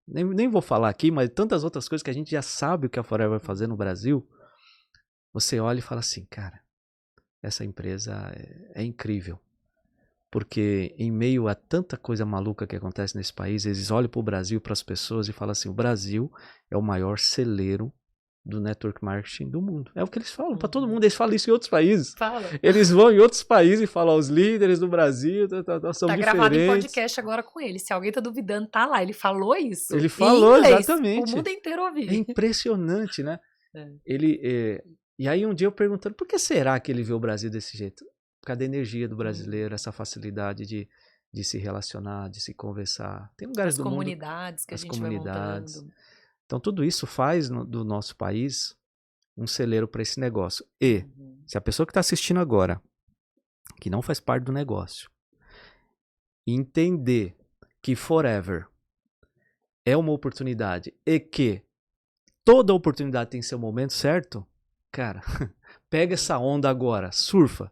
nem vou falar aqui, mas tantas outras coisas que a gente já sabe o que a Forever vai fazer no Brasil. Você olha e fala assim, cara, essa empresa é incrível. Porque em meio a tanta coisa maluca que acontece nesse país, eles olham para o Brasil, para as pessoas e falam assim, o Brasil é o maior celeiro do network marketing do mundo. É o que eles falam para todo mundo. Eles falam isso em outros países. Eles vão em outros países e falam, os líderes do Brasil são diferentes. Tá gravado em podcast agora com ele. Se alguém tá duvidando, tá lá. Ele falou isso. Ele falou, em inglês, exatamente. O mundo inteiro ouviu. É impressionante, né? E aí um dia eu perguntando, por que será que ele vê o Brasil desse jeito? Por causa da energia do brasileiro, essa facilidade de se relacionar, de se conversar. Tem lugares do mundo... As comunidades que a gente vai montando. Então tudo isso faz do nosso país um celeiro para esse negócio. E se a pessoa que está assistindo agora, que não faz parte do negócio, entender que Forever é uma oportunidade e que toda oportunidade tem seu momento certo, cara, pega essa onda agora, surfa.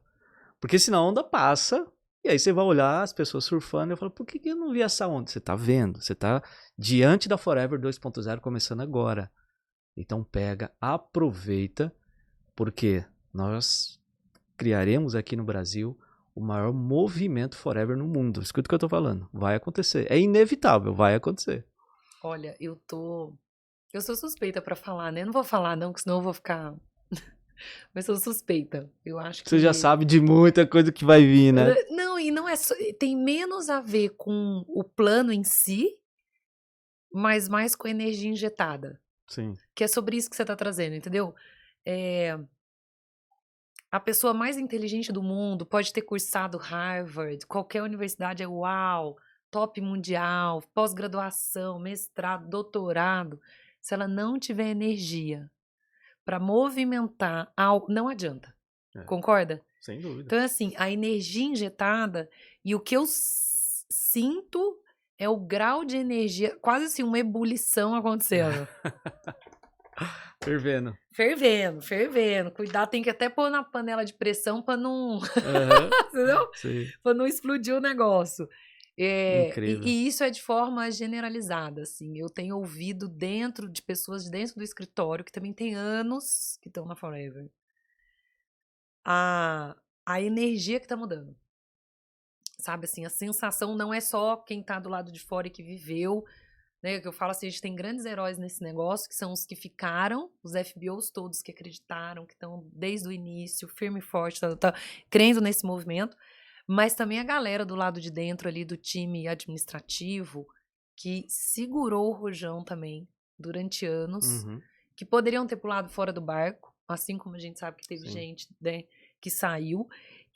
Porque senão a onda passa, e aí você vai olhar as pessoas surfando, e eu falo, por que eu não vi essa onda? Você tá vendo, você tá diante da Forever 2.0 começando agora. Então pega, aproveita, porque nós criaremos aqui no Brasil o maior movimento Forever no mundo. Escuta o que eu tô falando. Vai acontecer. É inevitável, vai acontecer. Olha, eu sou suspeita pra falar, né? Eu não vou falar não, porque senão eu vou ficar... Mas sou suspeita. Eu acho que... Você já sabe de muita coisa que vai vir, né? Não, e não é só... Tem menos a ver com o plano em si, mas mais com a energia injetada. Sim. Que é sobre isso que você tá trazendo, entendeu? A pessoa mais inteligente do mundo pode ter cursado Harvard, qualquer universidade é uau, top mundial, pós-graduação, mestrado, doutorado. Se ela não tiver energia para movimentar, não adianta. Concorda? Sem dúvida. Então, assim, a energia injetada e o que eu sinto é o grau de energia, quase assim, uma ebulição acontecendo. Fervendo. Fervendo. Cuidado, tem que até pôr na panela de pressão para não... Entendeu? Sim. Para não explodir o negócio. Incrível. E isso é de forma generalizada, assim. Eu tenho ouvido de pessoas dentro do escritório, que também tem anos que estão na Forever, a energia que tá mudando. Sabe, assim, a sensação não é só quem tá do lado de fora e que viveu, né? Que eu falo assim, a gente tem grandes heróis nesse negócio, que são os que ficaram, os FBOs todos que acreditaram, que estão desde o início, firme e forte, crendo nesse movimento, mas também a galera do lado de dentro ali do time administrativo, que segurou o rojão também durante anos, que poderiam ter pulado fora do barco, assim como a gente sabe que teve gente, né, que saiu,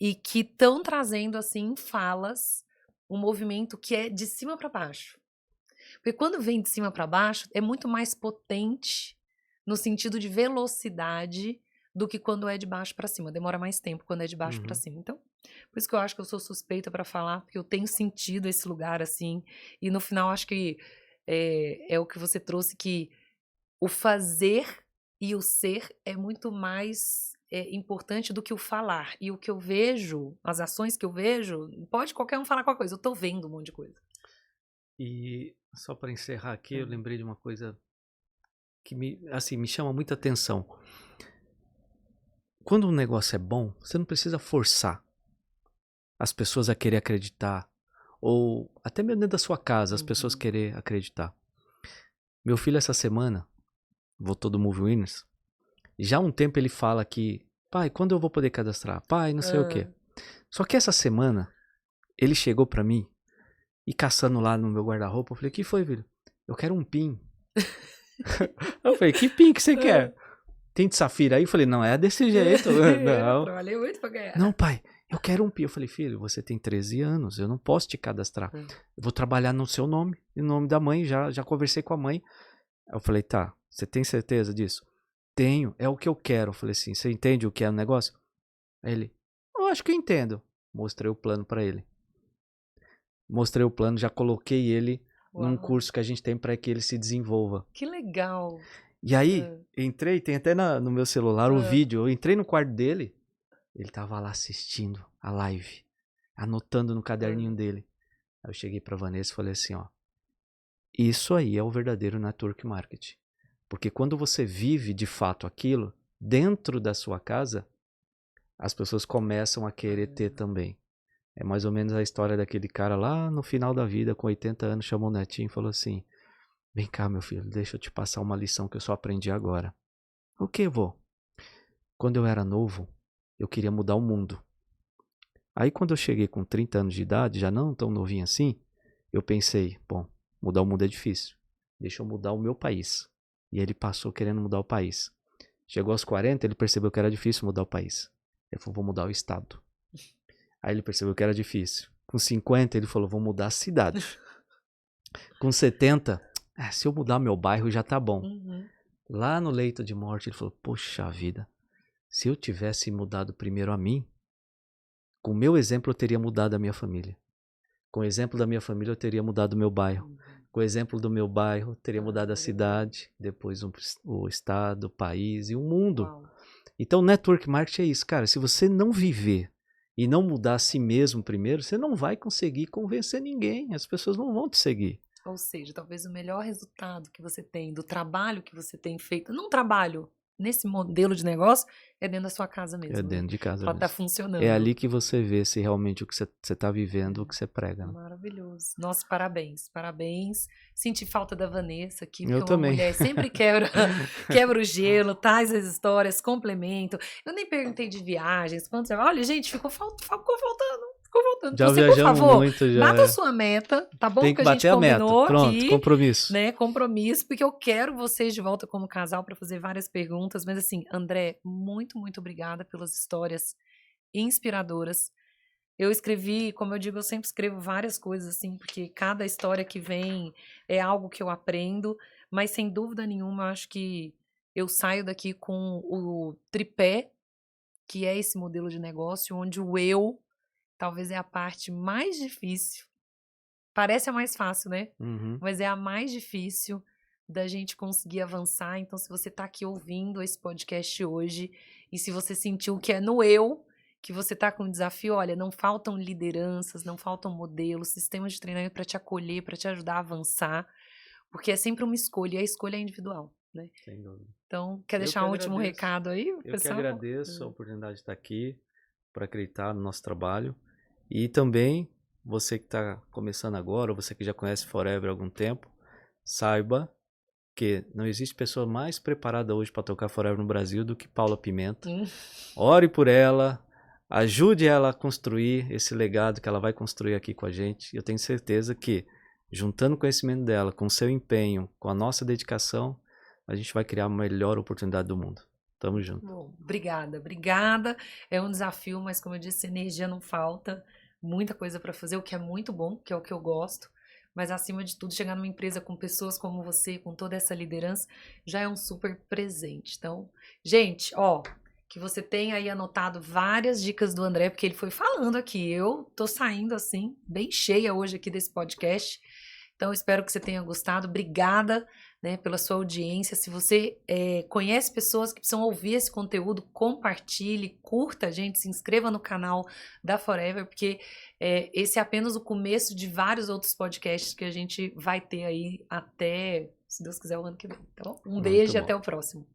e que estão trazendo, assim, falas, um movimento que é de cima para baixo. Porque quando vem de cima para baixo, é muito mais potente no sentido de velocidade do que quando é de baixo para cima. Demora mais tempo quando é de baixo para cima. Então, por isso que eu acho que eu sou suspeita para falar, porque eu tenho sentido esse lugar assim. E no final, acho que é o que você trouxe, que o fazer e o ser é muito mais importante do que o falar. E o que eu vejo, as ações que eu vejo, pode qualquer um falar qualquer coisa. Eu tô vendo um monte de coisa. E só para encerrar aqui, eu lembrei de uma coisa que me chama muita atenção. Quando um negócio é bom, você não precisa forçar as pessoas a querer acreditar, ou até mesmo dentro da sua casa, as pessoas querer acreditar. Meu filho essa semana voltou do Move Winners, e já há um tempo ele fala que, pai, quando eu vou poder cadastrar? Pai, não sei o quê. Só que essa semana, ele chegou pra mim, e caçando lá no meu guarda-roupa, eu falei, o que foi, filho? Eu quero um PIN. Eu falei, que PIN que você quer? Tem de safira aí? Eu falei, não, é desse jeito. Não. Trabalhei muito pra ganhar. Não, pai, eu quero um PIN. Eu falei, filho, você tem 13 anos, eu não posso te cadastrar. Eu vou trabalhar no seu nome, em nome da mãe, já conversei com a mãe. Eu falei, tá, você tem certeza disso? Tenho, é o que eu quero. Eu falei assim, você entende o que é o negócio? Aí ele, eu acho que eu entendo. Mostrei o plano pra ele. Mostrei o plano, já coloquei ele num curso que a gente tem para que ele se desenvolva. Que legal! E aí, entrei, tem até no meu celular o vídeo, eu entrei no quarto dele, ele tava lá assistindo a live, anotando no caderninho dele. Aí eu cheguei pra Vanessa e falei assim, ó, isso aí é o verdadeiro network marketing. Porque quando você vive de fato aquilo, dentro da sua casa, as pessoas começam a querer ter também. É mais ou menos a história daquele cara lá no final da vida, com 80 anos, chamou o netinho e falou assim, vem cá, meu filho, deixa eu te passar uma lição que eu só aprendi agora. O que, vô? Quando eu era novo, eu queria mudar o mundo. Aí quando eu cheguei com 30 anos de idade, já não tão novinho assim, eu pensei, bom, mudar o mundo é difícil. Deixa eu mudar o meu país. E ele passou querendo mudar o país. Chegou aos 40, ele percebeu que era difícil mudar o país. Ele falou, vou mudar o estado. Aí ele percebeu que era difícil. Com 50, ele falou, vou mudar a cidade. Com 70, se eu mudar meu bairro já tá bom. Lá no leito de morte, ele falou, poxa vida, se eu tivesse mudado primeiro a mim, com o meu exemplo eu teria mudado a minha família. Com o exemplo da minha família eu teria mudado o meu bairro. Com o exemplo do meu bairro, eu teria mudado a cidade, depois o estado, o país e o mundo. Então, network marketing é isso, cara. Se você não viver e não mudar a si mesmo primeiro, você não vai conseguir convencer ninguém. As pessoas não vão te seguir. Ou seja, talvez o melhor resultado que você tem do trabalho que você tem feito, não trabalho nesse modelo de negócio, é dentro da sua casa mesmo. É dentro de casa mesmo. Tá mesmo. funcionando. É ali que você vê se realmente o que você está vivendo, o que você prega. Né? Maravilhoso. Nossa, parabéns, parabéns. Senti falta da Vanessa aqui, porque Eu também. Uma mulher sempre quebra o gelo, traz as histórias, complemento. Eu nem perguntei de viagens, quando você... Olha, gente, ficou faltando. Já Você, viajamos por favor, muito, já. bata a sua meta, tá bom? Tem que a gente bater a meta. combinou Pronto, aqui, compromisso. né? Compromisso, porque eu quero vocês de volta como casal para fazer várias perguntas. Mas assim, André, muito, muito obrigada pelas histórias inspiradoras. Eu escrevi, como eu digo, eu sempre escrevo várias coisas assim, porque cada história que vem é algo que eu aprendo, mas sem dúvida nenhuma, eu acho que eu saio daqui com o tripé, que é esse modelo de negócio, onde o eu talvez é a parte mais difícil. Parece a mais fácil, né? Uhum. Mas é a mais difícil da gente conseguir avançar. Então, se você está aqui ouvindo esse podcast hoje e se você sentiu que é no eu que você está com um desafio, olha, não faltam lideranças, não faltam modelos, sistemas de treinamento para te acolher, para te ajudar a avançar, porque é sempre uma escolha e a escolha é individual, né? Sem dúvida. Então, quer deixar um último recado aí, pessoal? Eu que agradeço a oportunidade de estar aqui, por acreditar no nosso trabalho. E também, você que está começando agora, ou você que já conhece Forever há algum tempo, saiba que não existe pessoa mais preparada hoje para tocar Forever no Brasil do que Paula Pimenta. Ore por ela, ajude ela a construir esse legado que ela vai construir aqui com a gente. Eu tenho certeza que, juntando o conhecimento dela, com o seu empenho, com a nossa dedicação, a gente vai criar a melhor oportunidade do mundo. Tamo junto. Bom, obrigada. É um desafio, mas como eu disse, energia não falta. Muita coisa para fazer, o que é muito bom, que é o que eu gosto. Mas acima de tudo, chegar numa empresa com pessoas como você, com toda essa liderança, já é um super presente. Então, gente, ó, que você tenha aí anotado várias dicas do André, porque ele foi falando aqui. Eu tô saindo assim, bem cheia hoje aqui desse podcast. Então, espero que você tenha gostado. Obrigada, né, pela sua audiência. Se você conhece pessoas que precisam ouvir esse conteúdo, compartilhe, curta a gente, se inscreva no canal da Forever, porque esse é apenas o começo de vários outros podcasts que a gente vai ter aí até, se Deus quiser, o ano que vem. Tá bom? Um beijo e até o próximo.